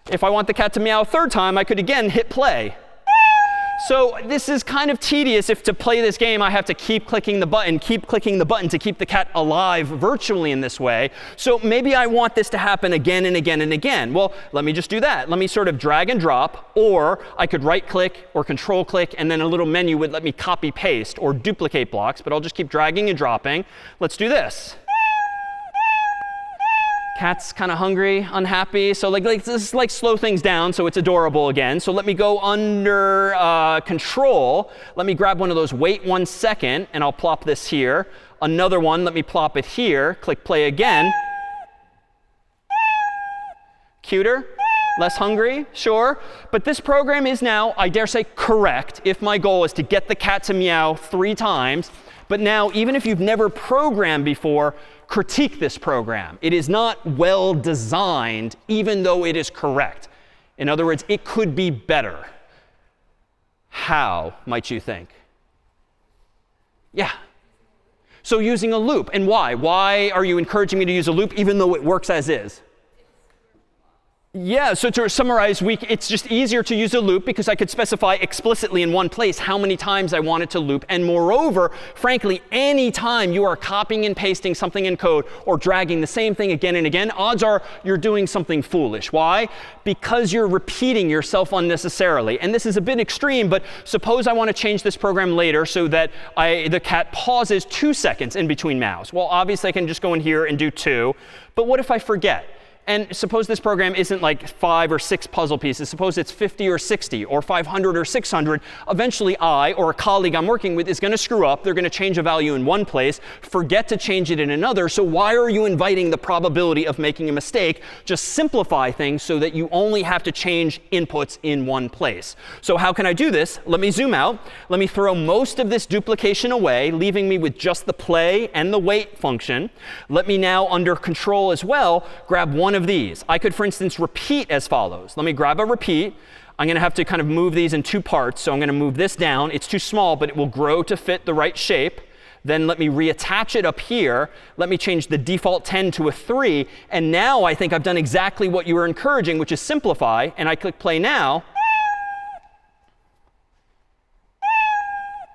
If I want the cat to meow a third time, I could again hit play. So this is kind of tedious. If to play this game, I have to keep clicking the button to keep the cat alive virtually in this way. So maybe I want this to happen again and again and again. Well, let me just do that. Let me sort of drag and drop, or I could right click or control click, and then a little menu would let me copy paste or duplicate blocks, but I'll just keep dragging and dropping. Let's do this. Cat's kind of hungry, unhappy. So like this like slow things down so it's adorable again. So let me go under control. Let me grab one of those wait 1 second, and I'll plop this here. Another one, let me plop it here. Click play again. Cuter? Less hungry? Sure. But this program is now, I dare say, correct if my goal is to get the cat to meow 3 times. But now, even if you've never programmed before, critique this program. It is not well designed, even though it is correct. In other words, it could be better. How, might you think? Yeah. So using a loop. And why? Why are you encouraging me to use a loop, even though it works as is? Yeah, so to summarize, it's just easier to use a loop because I could specify explicitly in one place how many times I want it to loop. And moreover, frankly, any time you are copying and pasting something in code or dragging the same thing again and again, odds are you're doing something foolish. Why? Because you're repeating yourself unnecessarily. And this is a bit extreme, but suppose I want to change this program later so that the cat pauses 2 seconds in between meows. Well, obviously, I can just go in here and do 2. But what if I forget? And suppose this program isn't like 5 or 6 puzzle pieces. Suppose it's 50 or 60 or 500 or 600. Eventually, I or a colleague I'm working with is going to screw up. They're going to change a value in one place, forget to change it in another. So why are you inviting the probability of making a mistake? Just simplify things so that you only have to change inputs in one place. So how can I do this? Let me zoom out. Let me throw most of this duplication away, leaving me with just the play and the wait function. Let me now, under control as well, grab one of these. I could, for instance, repeat as follows. Let me grab a repeat. I'm going to have to kind of move these in 2 parts. So I'm going to move this down. It's too small, but it will grow to fit the right shape. Then let me reattach it up here. Let me change the default 10 to a 3. And now I think I've done exactly what you were encouraging, which is simplify. And I click play now.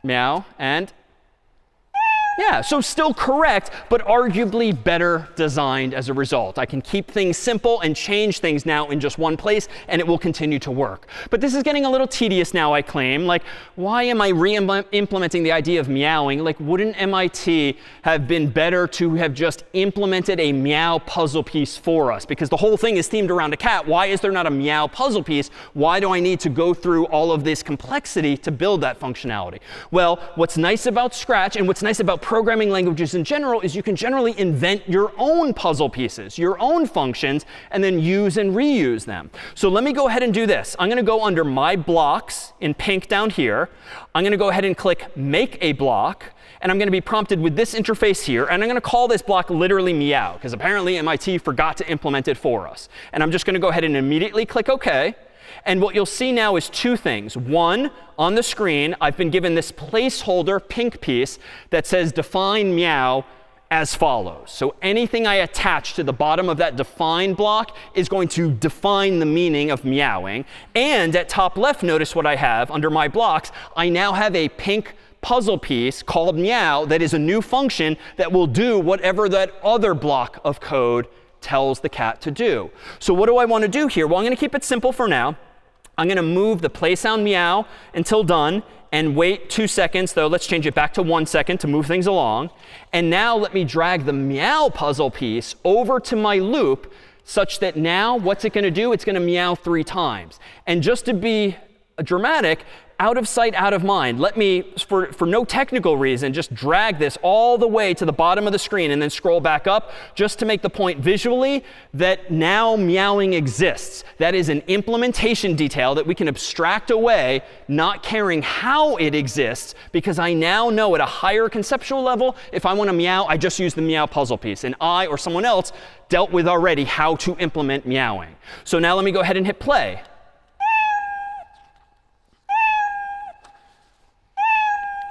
Meow. And yeah, so still correct, but arguably better designed as a result. I can keep things simple and change things now in just one place, and it will continue to work. But this is getting a little tedious now, I claim. Like, why am I re-implementing the idea of meowing? Like, wouldn't MIT have been better to have just implemented a meow puzzle piece for us? Because the whole thing is themed around a cat. Why is there not a meow puzzle piece? Why do I need to go through all of this complexity to build that functionality? Well, what's nice about Scratch and what's nice about programming languages in general is you can generally invent your own puzzle pieces, your own functions, and then use and reuse them. So let me go ahead and do this. I'm going to go under My Blocks in pink down here. I'm going to go ahead and click Make a Block. And I'm going to be prompted with this interface here. And I'm going to call this block literally Meow, because apparently MIT forgot to implement it for us. And I'm just going to go ahead and immediately click OK. And what you'll see now is 2 things. One, on the screen, I've been given this placeholder pink piece that says define meow as follows. So anything I attach to the bottom of that define block is going to define the meaning of meowing. And at top left, notice what I have under my blocks. I now have a pink puzzle piece called meow that is a new function that will do whatever that other block of code tells the cat to do. So what do I want to do here? Well, I'm going to keep it simple for now. I'm going to move the play sound meow until done and wait 2 seconds, though let's change it back to 1 second to move things along. And now let me drag the meow puzzle piece over to my loop such that now what's it going to do? It's going to meow 3 times. And just to be dramatic, out of sight, out of mind, let me, for no technical reason, just drag this all the way to the bottom of the screen and then scroll back up just to make the point visually that now meowing exists. That is an implementation detail that we can abstract away, not caring how it exists, because I now know at a higher conceptual level, if I want to meow, I just use the meow puzzle piece. And I or someone else dealt with already how to implement meowing. So now let me go ahead and hit play.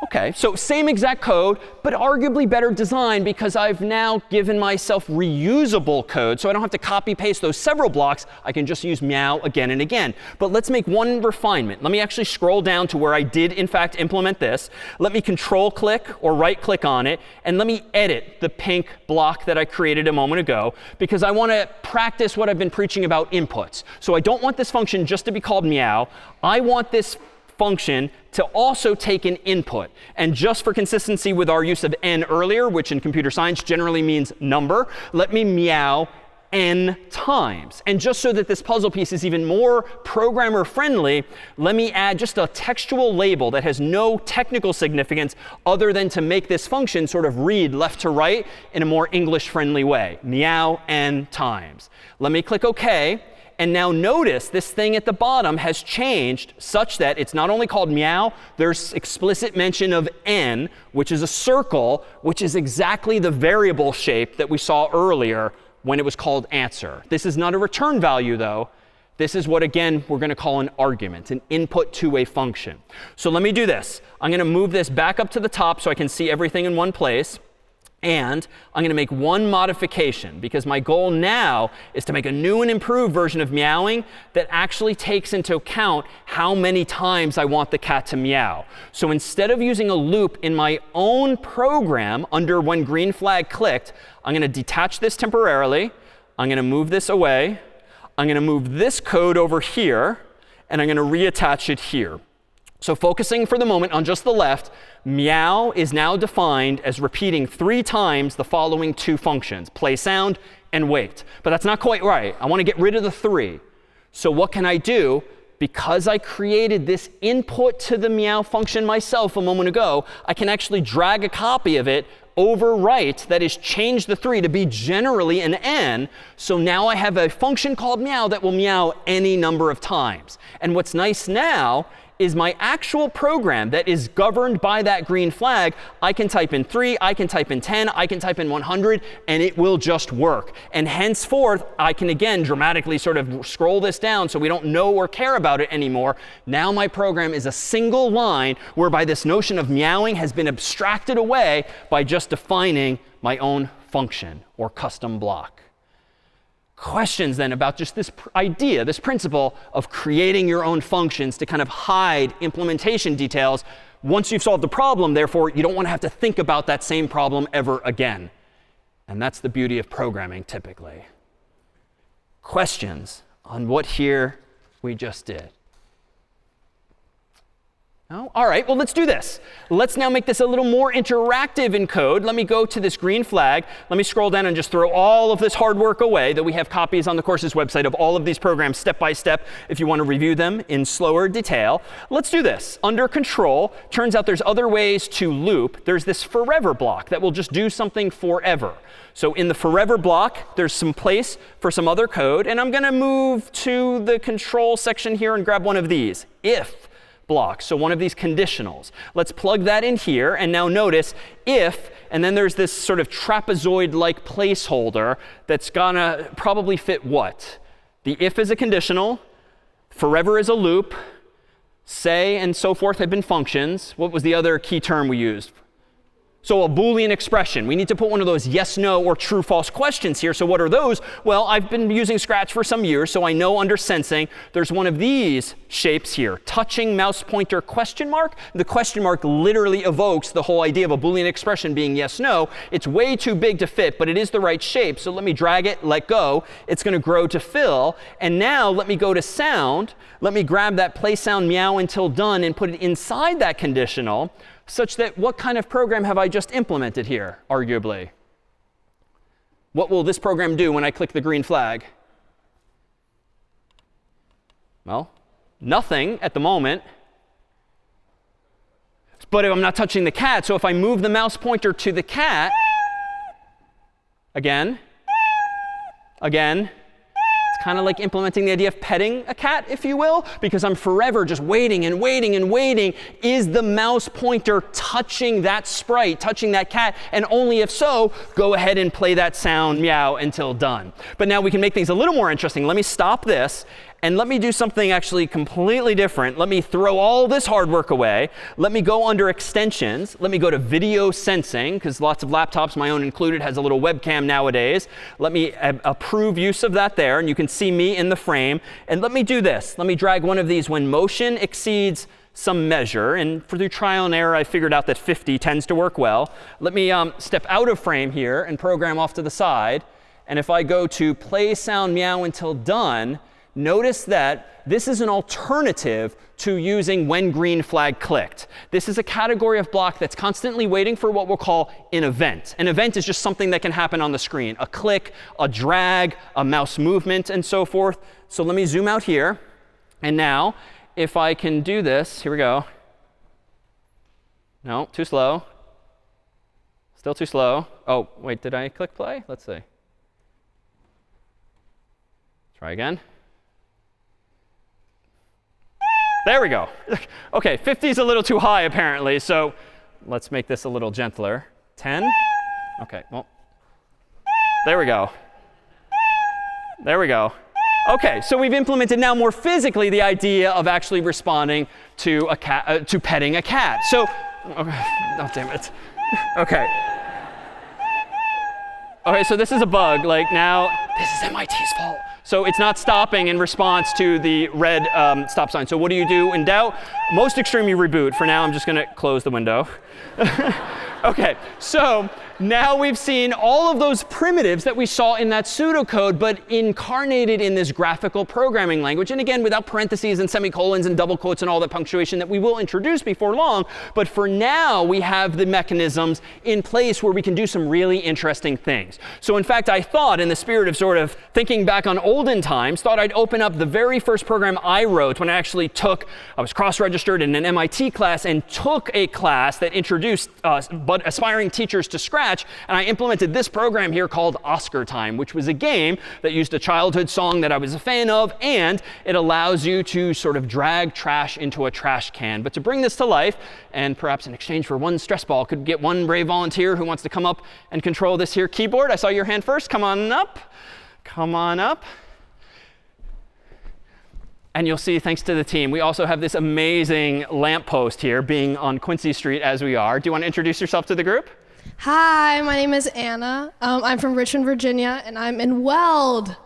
OK, so same exact code, but arguably better design because I've now given myself reusable code. So I don't have to copy paste those several blocks. I can just use meow again and again. But let's make one refinement. Let me actually scroll down to where I did, in fact, implement this. Let me control click or right click on it. And let me edit the pink block that I created a moment ago, because I want to practice what I've been preaching about inputs. So I don't want this function just to be called meow. I want this function to also take an input. And just for consistency with our use of n earlier, which in computer science generally means number, let me meow n times. And just so that this puzzle piece is even more programmer friendly, let me add just a textual label that has no technical significance other than to make this function sort of read left to right in a more English friendly way. Meow n times. Let me click OK. And now notice this thing at the bottom has changed such that it's not only called meow, there's explicit mention of n, which is a circle, which is exactly the variable shape that we saw earlier when it was called answer. This is not a return value, though. This is what, again, we're going to call an argument, an input to a function. So let me do this. I'm going to move this back up to the top so I can see everything in one place. And I'm going to make one modification, because my goal now is to make a new and improved version of meowing that actually takes into account how many times I want the cat to meow. So instead of using a loop in my own program under when green flag clicked, I'm going to detach this temporarily. I'm going to move this away. I'm going to move this code over here. And I'm going to reattach it here. So focusing for the moment on just the left, meow is now defined as repeating 3 times the following 2 functions, play sound and wait. But that's not quite right. I want to get rid of the 3. So what can I do? Because I created this input to the meow function myself a moment ago, I can actually drag a copy of it, overwrite, that is, change the 3 to be generally an n. So now I have a function called meow that will meow any number of times. And what's nice now is my actual program that is governed by that green flag. I can type in 3, I can type in 10, I can type in 100, and it will just work. And henceforth, I can again dramatically sort of scroll this down so we don't know or care about it anymore. Now my program is a single line whereby this notion of meowing has been abstracted away by just defining my own function or custom block. Questions then about just this idea, this principle of creating your own functions to kind of hide implementation details. Once you've solved the problem, therefore, you don't want to have to think about that same problem ever again. And that's the beauty of programming, typically. Questions on what here we just did? No? All right, well, let's do this. Let's now make this a little more interactive in code. Let me go to this green flag. Let me scroll down and just throw all of this hard work away, that we have copies on the course's website of all of these programs step by step if you want to review them in slower detail. Let's do this. Under control, turns out there's other ways to loop. There's this forever block that will just do something forever. So in the forever block, there's some place for some other code. And I'm going to move to the control section here and grab one of these, if block. So one of these conditionals. Let's plug that in here. And now notice if, and then there's this sort of trapezoid-like placeholder that's going to probably fit what? The if is a conditional. Forever is a loop. Say and so forth have been functions. What was the other key term we used? So a Boolean expression. We need to put one of those yes, no, or true, false questions here. So what are those? Well, I've been using Scratch for some years, so I know under sensing there's one of these shapes here. Touching mouse pointer question mark. The question mark literally evokes the whole idea of a Boolean expression being yes, no. It's way too big to fit, but it is the right shape. So let me drag it, let go. It's going to grow to fill. And now let me go to sound. Let me grab that play sound meow until done and put it inside that conditional, such that what kind of program have I just implemented here, arguably? What will this program do when I click the green flag? Well, nothing at the moment. But I'm not touching the cat. So if I move the mouse pointer to the cat, again, it's kind of like implementing the idea of petting a cat, if you will, because I'm forever just waiting and waiting and waiting. Is the mouse pointer touching that sprite, touching that cat? And only if so, go ahead and play that sound meow until done. But now we can make things a little more interesting. Let me stop this. And let me do something actually completely different. Let me throw all this hard work away. Let me go under extensions. Let me go to video sensing, because lots of laptops, my own included, has a little webcam nowadays. Let me approve use of that there. And you can see me in the frame. And let me do this. Let me drag one of these when motion exceeds some measure. And through trial and error, I figured out that 50 tends to work well. Let me step out of frame here and program off to the side. And if I go to play sound meow until done, notice that this is an alternative to using when green flag clicked. This is a category of block that's constantly waiting for what we'll call an event. An event is just something that can happen on the screen. A click, a drag, a mouse movement, and so forth. So let me zoom out here. And now, if I can do this, here we go. No, too slow. Still too slow. Oh, wait, did I click play? Let's see. Try again. There we go. OK, 50 is a little too high, apparently. So let's make this a little gentler. 10. OK, well, there we go. There we go. OK, so we've implemented now more physically the idea of actually responding to a cat, to petting a cat. So, oh, damn it. OK. OK, so this is a bug. Like now, this is MIT's fault. So it's not stopping in response to the red stop sign. So what do you do in doubt? Most extreme, you reboot. For now, I'm just going to close the window. OK, so now we've seen all of those primitives that we saw in that pseudocode, but incarnated in this graphical programming language. And again, without parentheses and semicolons and double quotes and all that punctuation that we will introduce before long. But for now, we have the mechanisms in place where we can do some really interesting things. So in fact, I thought, in the spirit of sort of thinking back on olden times, thought I'd open up the very first program I wrote when I was cross-registered in an MIT class and took a class that introduced aspiring teachers to Scratch. And I implemented this program here called Oscartime, which was a game that used a childhood song that I was a fan of. And it allows you to sort of drag trash into a trash can. But to bring this to life, and perhaps in exchange for one stress ball, could get one brave volunteer who wants to come up and control this here keyboard. I saw your hand first. Come on up. Come on up. And you'll see, thanks to the team, we also have this amazing lamppost here, being on Quincy Street as we are. Do you want to introduce yourself to the group? Hi, my name is Anna. I'm from Richmond, Virginia, and I'm in Weld.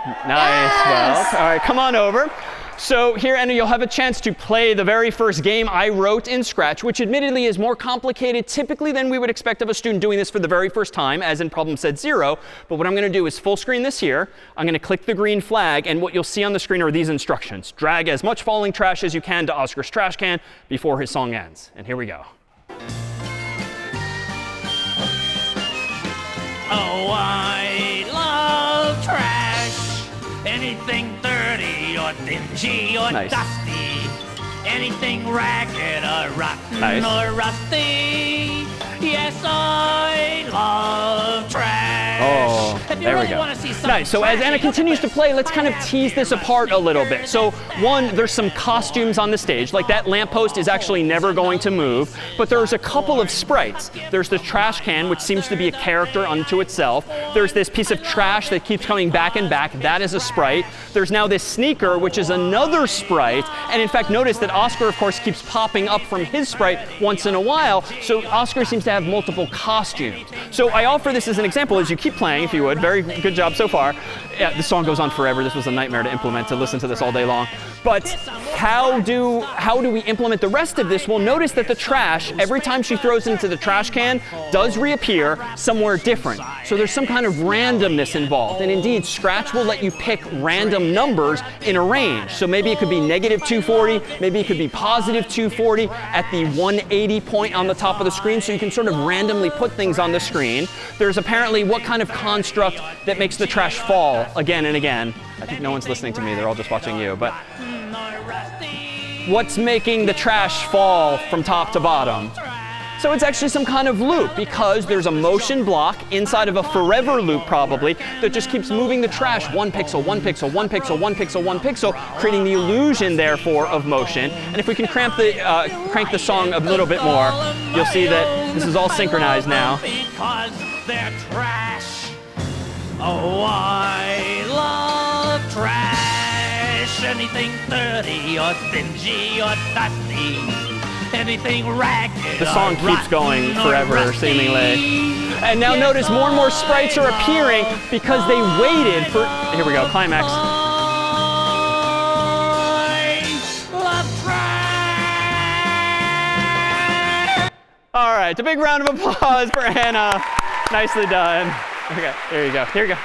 Nice, Yes! Weld. All right, come on over. So here, Anna, you'll have a chance to play the very first game I wrote in Scratch, which admittedly is more complicated typically than we would expect of a student doing this for the very first time, as in problem set 0. But what I'm going to do is full screen this here. I'm going to click the green flag, and what you'll see on the screen are these instructions. Drag as much falling trash as you can to Oscar's trash can before his song ends. And here we go. Oh, I love trash. Anything dirty or dingy or Nice. dusty. Anything ragged or rotten Nice. or rusty. Yes, I love trash. Oh, there we go. Nice. So as Anna continues to play, let's kind of tease this apart a little bit. So one, there's some costumes on the stage. Like that lamppost is actually never going to move. But there's a couple of sprites. There's the trash can, which seems to be a character unto itself. There's this piece of trash that keeps coming back and back. That is a sprite. There's now this sneaker, which is another sprite. And in fact, notice that Oscar, of course, keeps popping up from his sprite once in a while. So Oscar seems to have multiple costumes. So I offer this as an example as you keep playing, if you would. Very good job so far. Yeah, the song goes on forever. This was a nightmare to implement, to listen to this all day long. But how do we implement the rest of this? Well, notice that the trash, every time she throws it into the trash can, does reappear somewhere different. So there's some kind of randomness involved. And indeed, Scratch will let you pick random numbers in a range. So maybe it could be -240, maybe it could be +240 at the 180 point on the top of the screen. So you can sort of randomly put things on the screen. There's apparently what kind of construct that makes the trash fall again and again. I think no one's listening to me. They're all just watching you. But what's making the trash fall from top to bottom? So it's actually some kind of loop, because there's a motion block inside of a forever loop probably that just keeps moving the trash 1 pixel, 1 pixel, 1 pixel, 1 pixel, 1 pixel, creating the illusion therefore of motion. And if we can crank the song a little bit more, you'll see that this is all synchronized now. Because they're trash. Oh, I love trash. Anything dirty or dingy or dusty. Anything ragged. The song keeps going forever, seemingly. And now notice more and more sprites are appearing because they waited for, here we go, climax. All right, a big round of applause for Hannah. Nicely done. Okay, there you go. Here you go.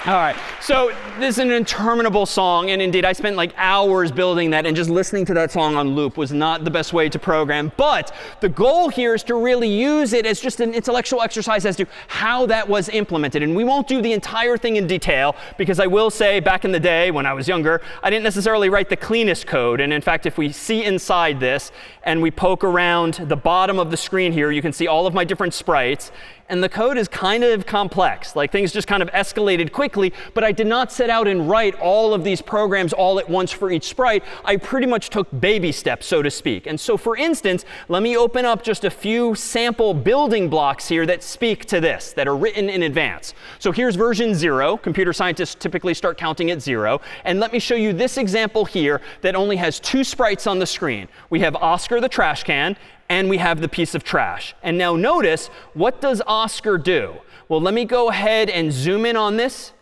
All right, so this is an interminable song, and indeed I spent like hours building that, and just listening to that song on loop was not the best way to program. But the goal here is to really use it as just an intellectual exercise as to how that was implemented. And we won't do the entire thing in detail, because I will say back in the day when I was younger, I didn't necessarily write the cleanest code. And in fact, if we see inside this and we poke around the bottom of the screen here, you can see all of my different sprites. And the code is kind of complex. Like things just kind of escalated quickly, but I did not set out and write all of these programs all at once for each sprite. I pretty much took baby steps, so to speak. And so for instance, let me open up just a few sample building blocks here that speak to this, that are written in advance. So here's version 0. Computer scientists typically start counting at 0. And let me show you this example here that only has 2 sprites on the screen. We have Oscar the trash can, and we have the piece of trash. And now notice, what does Oscar do? Well, let me go ahead and zoom in on this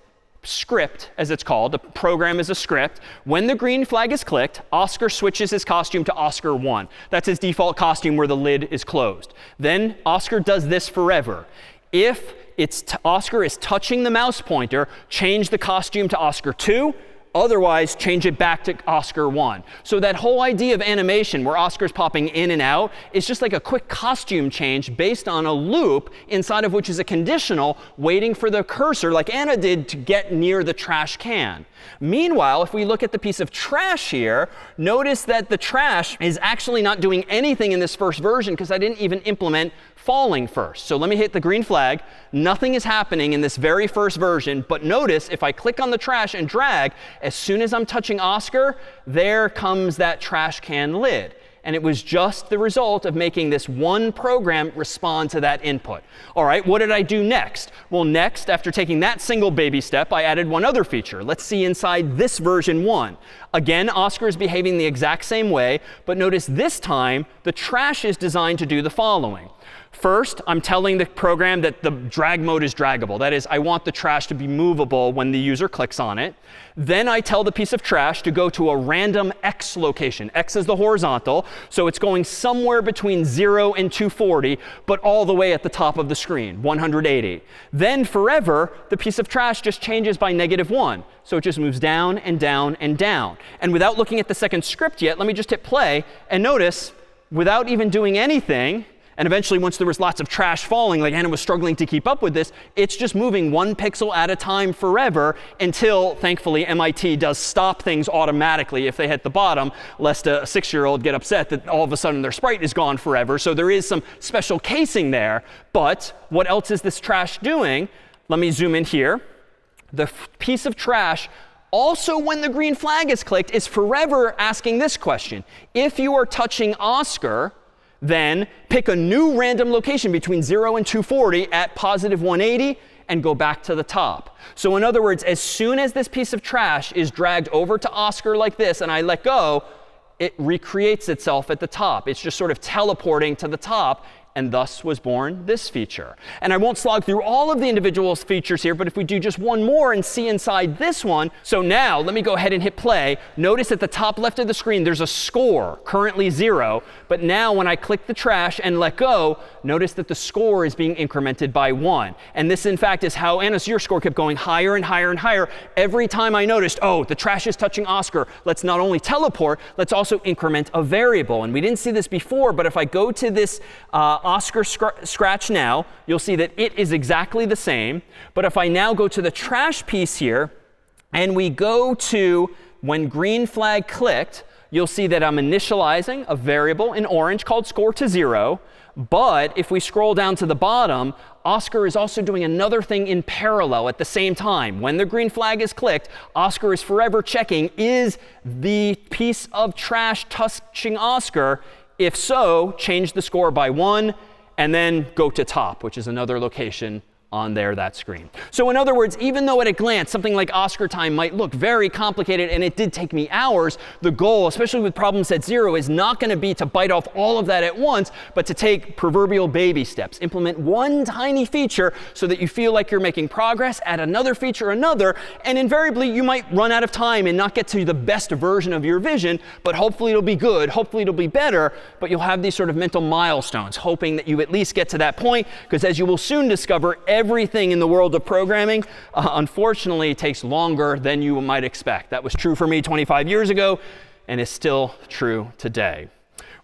script, as it's called. The program is a script. When the green flag is clicked, Oscar switches his costume to Oscar 1. That's his default costume where the lid is closed. Then Oscar does this forever. If Oscar is touching the mouse pointer, change the costume to Oscar 2. Otherwise, change it back to Oscar 1. So that whole idea of animation where Oscar's popping in and out is just like a quick costume change based on a loop inside of which is a conditional waiting for the cursor, like Anna did, to get near the trash can. Meanwhile, if we look at the piece of trash here, notice that the trash is actually not doing anything in this first version because I didn't even implement falling first. So let me hit the green flag. Nothing is happening in this very first version. But notice if I click on the trash and drag, as soon as I'm touching Oscar, there comes that trash can lid. And it was just the result of making this one program respond to that input. All right, what did I do next? Well, next, after taking that single baby step, I added one other feature. Let's see inside this version 1. Again, Oscar is behaving the exact same way, but notice this time the trash is designed to do the following. First, I'm telling the program that the drag mode is draggable. That is, I want the trash to be movable when the user clicks on it. Then I tell the piece of trash to go to a random X location. X is the horizontal, so it's going somewhere between 0 and 240, but all the way at the top of the screen, 180. Then forever, the piece of trash just changes by -1. So it just moves down and down and down. And without looking at the second script yet, let me just hit play and notice, without even doing anything, and eventually, once there was lots of trash falling, like Anna was struggling to keep up with this, it's just moving 1 pixel at a time forever until, thankfully, MIT does stop things automatically if they hit the bottom, lest a 6-year-old get upset that all of a sudden their sprite is gone forever. So there is some special casing there. But what else is this trash doing? let me zoom in here. The piece of trash, also when the green flag is clicked, is forever asking this question. If you are touching Oscar, then pick a new random location between 0 and 240 at positive 180 and go back to the top. So in other words, as soon as this piece of trash is dragged over to Oscar like this and I let go, it recreates itself at the top. It's just sort of teleporting to the top. And thus was born this feature. And I won't slog through all of the individual features here, but if we do just one more and see inside this one. So now let me go ahead and hit play. Notice at the top left of the screen, there's a score, currently 0. But now when I click the trash and let go, notice that the score is being incremented by 1. And this, in fact, is how Anna's your score kept going higher and higher and higher. Every time I noticed, oh, the trash is touching Oscar, let's not only teleport, let's also increment a variable. And we didn't see this before, but if I go to this Oscar scratch now, you'll see that it is exactly the same. But if I now go to the trash piece here, and we go to when green flag clicked, you'll see that I'm initializing a variable in orange called score to 0. But if we scroll down to the bottom, Oscar is also doing another thing in parallel at the same time. When the green flag is clicked, Oscar is forever checking, is the piece of trash touching Oscar? If so, change the score by 1 and then go to top, which is another location on that screen. So in other words, even though at a glance something like Oscartime might look very complicated, and it did take me hours, the goal, especially with problem set 0, is not going to be to bite off all of that at once, but to take proverbial baby steps. Implement one tiny feature so that you feel like you're making progress, add another feature, another, and invariably you might run out of time and not get to the best version of your vision, but hopefully it'll be good, hopefully it'll be better, but you'll have these sort of mental milestones, hoping that you at least get to that point, because as you will soon discover, everything in the world of programming, unfortunately, takes longer than you might expect. That was true for me 25 years ago and is still true today.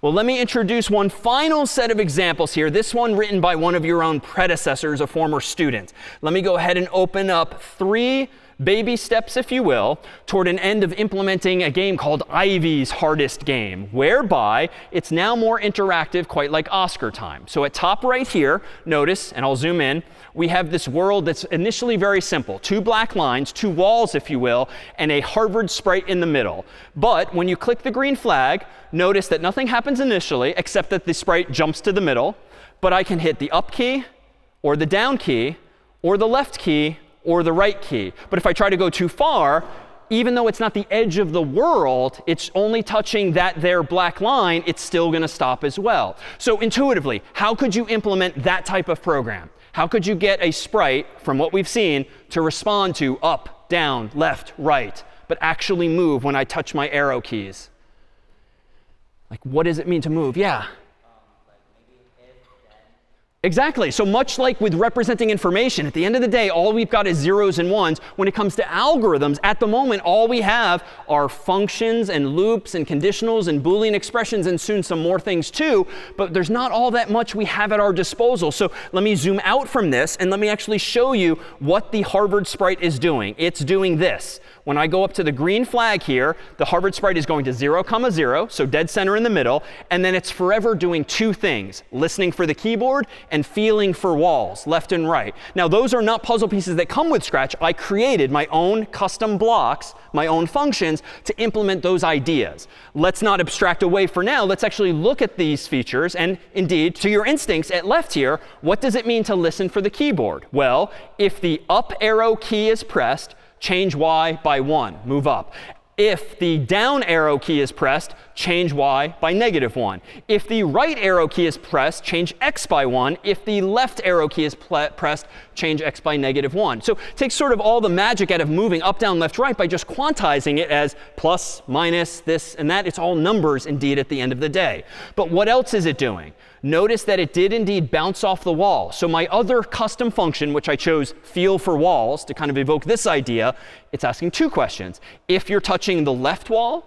Well, let me introduce one final set of examples here, this one written by one of your own predecessors, a former student. Let me go ahead and open up 3 baby steps, if you will, toward an end of implementing a game called Ivy's Hardest Game, whereby it's now more interactive, quite like Oscartime. So at top right here, notice, and I'll zoom in, we have this world that's initially very simple. 2 black lines, 2 walls, if you will, and a Harvard sprite in the middle. But when you click the green flag, notice that nothing happens initially except that the sprite jumps to the middle. But I can hit the up key, or the down key, or the left key, or the right key. But if I try to go too far, even though it's not the edge of the world, it's only touching that there black line, it's still going to stop as well. So intuitively, how could you implement that type of program? How could you get a sprite, from what we've seen, to respond to up, down, left, right, but actually move when I touch my arrow keys? Like, what does it mean to move? Yeah. Exactly. So much like with representing information, at the end of the day, all we've got is zeros and ones. When it comes to algorithms, at the moment, all we have are functions and loops and conditionals and Boolean expressions and soon some more things too. But there's not all that much we have at our disposal. So let me zoom out from this and let me actually show you what the Harvard sprite is doing. It's doing this. When I go up to the green flag here, the Harvard sprite is going to 0, 0, so dead center in the middle. And then it's forever doing 2 things, listening for the keyboard and feeling for walls, left and right. Now, those are not puzzle pieces that come with Scratch. I created my own custom blocks, my own functions, to implement those ideas. Let's not abstract away for now. Let's actually look at these features. And indeed, to your instincts at left here, what does it mean to listen for the keyboard? Well, if the up arrow key is pressed, change y by 1, move up. If the down arrow key is pressed, change y by -1. If the right arrow key is pressed, change x by 1. If the left arrow key is pressed, change x by -1. So take sort of all the magic out of moving up, down, left, right by just quantizing it as plus, minus, this, and that. It's all numbers indeed at the end of the day. But what else is it doing? Notice that it did indeed bounce off the wall. So my other custom function, which I chose feel for walls to kind of evoke this idea, it's asking 2 questions. If you're touching the left wall,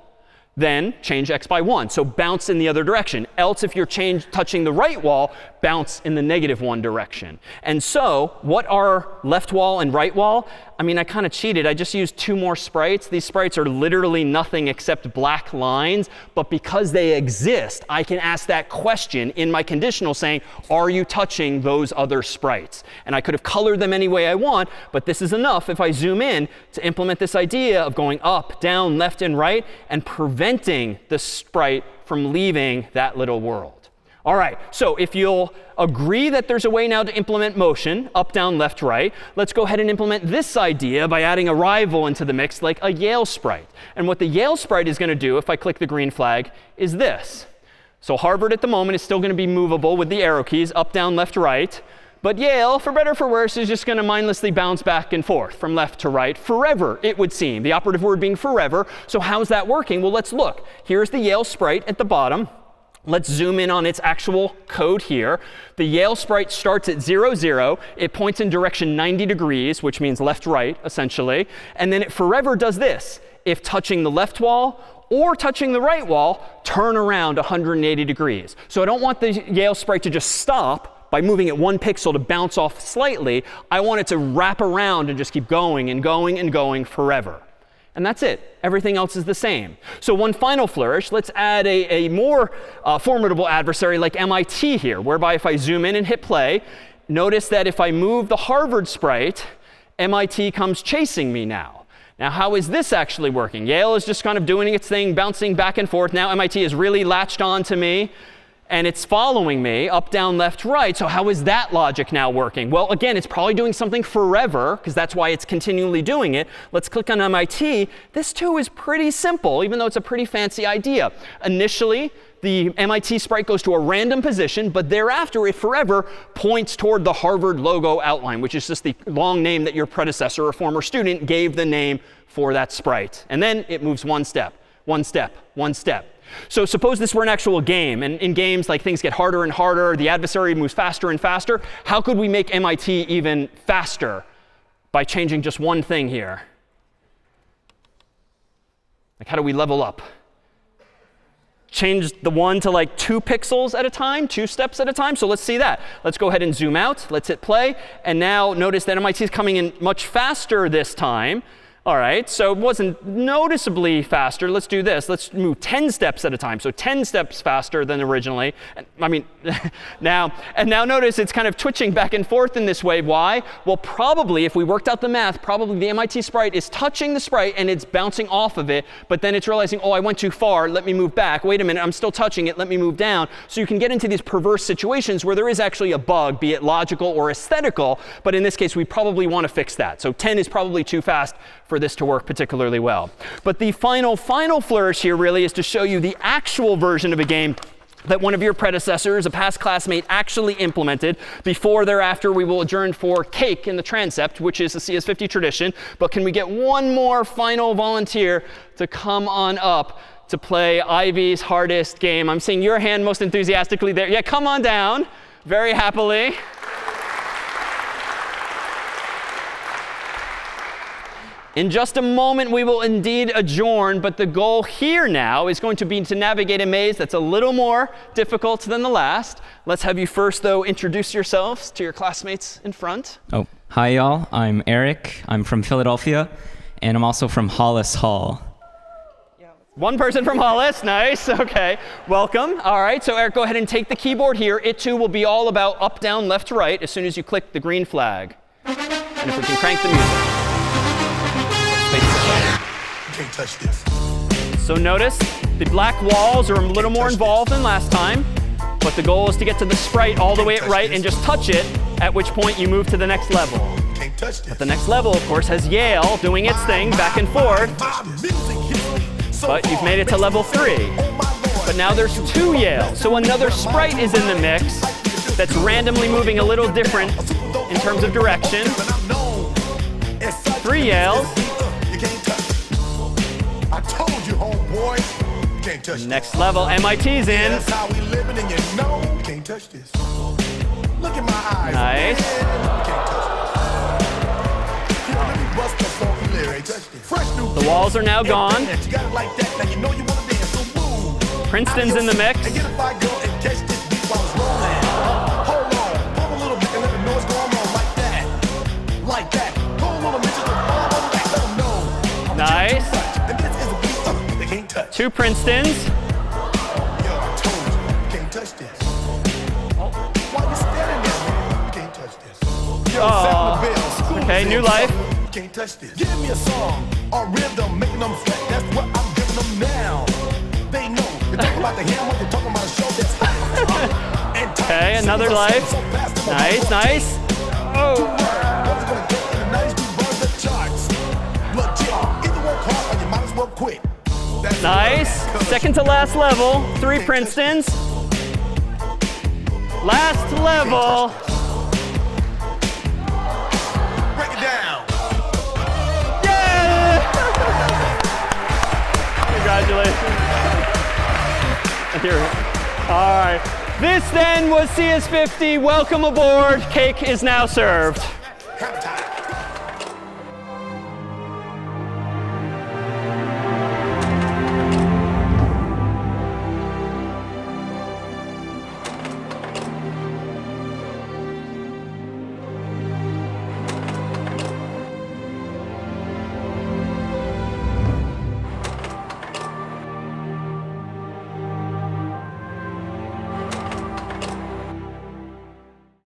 then change x by 1. So bounce in the other direction. Else, if you're touching the right wall, bounce in the -1 direction. And so what are left wall and right wall? I mean, I kind of cheated. I just used 2 more sprites. These sprites are literally nothing except black lines. But because they exist, I can ask that question in my conditional saying, are you touching those other sprites? And I could have colored them any way I want. But this is enough if I zoom in to implement this idea of going up, down, left, and right, and preventing the sprite from leaving that little world. All right, so if you'll agree that there's a way now to implement motion, up, down, left, right, let's go ahead and implement this idea by adding a rival into the mix, like a Yale sprite. And what the Yale sprite is going to do, if I click the green flag, is this. So Harvard at the moment is still going to be movable with the arrow keys, up, down, left, right. But Yale, for better or for worse, is just going to mindlessly bounce back and forth from left to right forever, it would seem. The operative word being forever. So how's that working? Well, let's look. Here's the Yale sprite at the bottom. Let's zoom in on its actual code here. The Yale sprite starts at 0, 0. It points in direction 90 degrees, which means left, right, essentially. And then it forever does this. If touching the left wall or touching the right wall, turn around 180 degrees. So I don't want the Yale sprite to just stop by moving it 1 pixel to bounce off slightly. I want it to wrap around and just keep going and going and going forever. And that's it. Everything else is the same. So one final flourish. Let's add a more formidable adversary like MIT here, whereby if I zoom in and hit play, notice that if I move the Harvard sprite, MIT comes chasing me now. Now, how is this actually working? Yale is just kind of doing its thing, bouncing back and forth. Now MIT is really latched on to me. And it's following me up, down, left, right. So how is that logic now working? Well, again, it's probably doing something forever, because that's why it's continually doing it. Let's click on MIT. This, too, is pretty simple, even though it's a pretty fancy idea. Initially, the MIT sprite goes to a random position, but thereafter, it forever points toward the Harvard logo outline, which is just the long name that your predecessor or former student gave the name for that sprite. And then it moves 1 step, 1 step, 1 step. So suppose this were an actual game. And in games, like, things get harder and harder. The adversary moves faster and faster. How could we make MIT even faster by changing just one thing here? Like, how do we level up? Change the 1 to like 2 pixels at a time, 2 steps at a time. So let's see that. Let's go ahead and zoom out. Let's hit play. And now notice that MIT is coming in much faster this time. All right, so it wasn't noticeably faster. Let's do this. Let's move 10 steps at a time. So 10 steps faster than originally. I mean, now notice it's kind of twitching back and forth in this way. Why? Well, probably, if we worked out the math, probably the MIT sprite is touching the sprite and it's bouncing off of it. But then it's realizing, oh, I went too far. Let me move back. Wait a minute, I'm still touching it. Let me move down. So you can get into these perverse situations where there is actually a bug, be it logical or aesthetical. But in this case, we probably want to fix that. So 10 is probably too fast for this to work particularly well. But the final flourish here really is to show you the actual version of a game that one of your predecessors, a past classmate, actually implemented. Before thereafter, we will adjourn for cake in the transept, which is a CS50 tradition. But can we get one more final volunteer to come on up to play Ivy's hardest game? I'm seeing your hand most enthusiastically there. Yeah, come on down very happily. In just a moment, we will indeed adjourn. But the goal here now is going to be to navigate a maze that's a little more difficult than the last. Let's have you first, though, introduce yourselves to your classmates in front. Oh, hi, y'all. I'm Eric. I'm from Philadelphia. And I'm also from Hollis Hall. One person from Hollis. Nice. OK. Welcome. All right. So Eric, go ahead and take the keyboard here. It, too, will be all about up, down, left, right as soon as you click the green flag. And if we can crank the music. You can't touch this. So notice the black walls are a little more involved than last time. But the goal is to get to the sprite all the way at right and just touch it, at which point you move to the next level. But the next level, of course, has Yale doing its thing back and forth. But you've made it to level 3. But now there's 2 Yale. So another sprite is in the mix that's randomly moving a little different in terms of direction. 3 Yales. I told you, homeboy, you can't touch Next level, MIT's in. That's how we living, and you know you can't touch this. Look at my eyes. Nice. Man. You can't touch this. Here, let me bust the funky lyrics. Fresh new the walls are now gone. You got it like that. Now you know you want to dance. Princeton's in the mix. And get a fire girl and catch this beat while it's rolling. Hold on, pump a little bit and let them know what's going on like that. Like that. Go a little bit, just a ball on back, let them know. Nice. And this is a beat they can't touch. 2 Princetons. Yo, I told you, can't touch this. Why you standing there, man? You can't touch this. Yo, sound the bells. Okay, new life. You can't touch this. Give me a song or rhythm, making them sweat. That's what I'm giving them now. They know. You're talking about the hammer, you're talking about a show that's hot. Okay, another life. Nice, nice. Oh. What's gonna get in the 90s, we burn the charts. Legit. Either work hard or you might as well quit. That's Nice. Second to last level. 3 Princetons. Last level. Break it down. Yeah! Congratulations. Here. All right. This then was CS50. Welcome aboard. Cake is now served.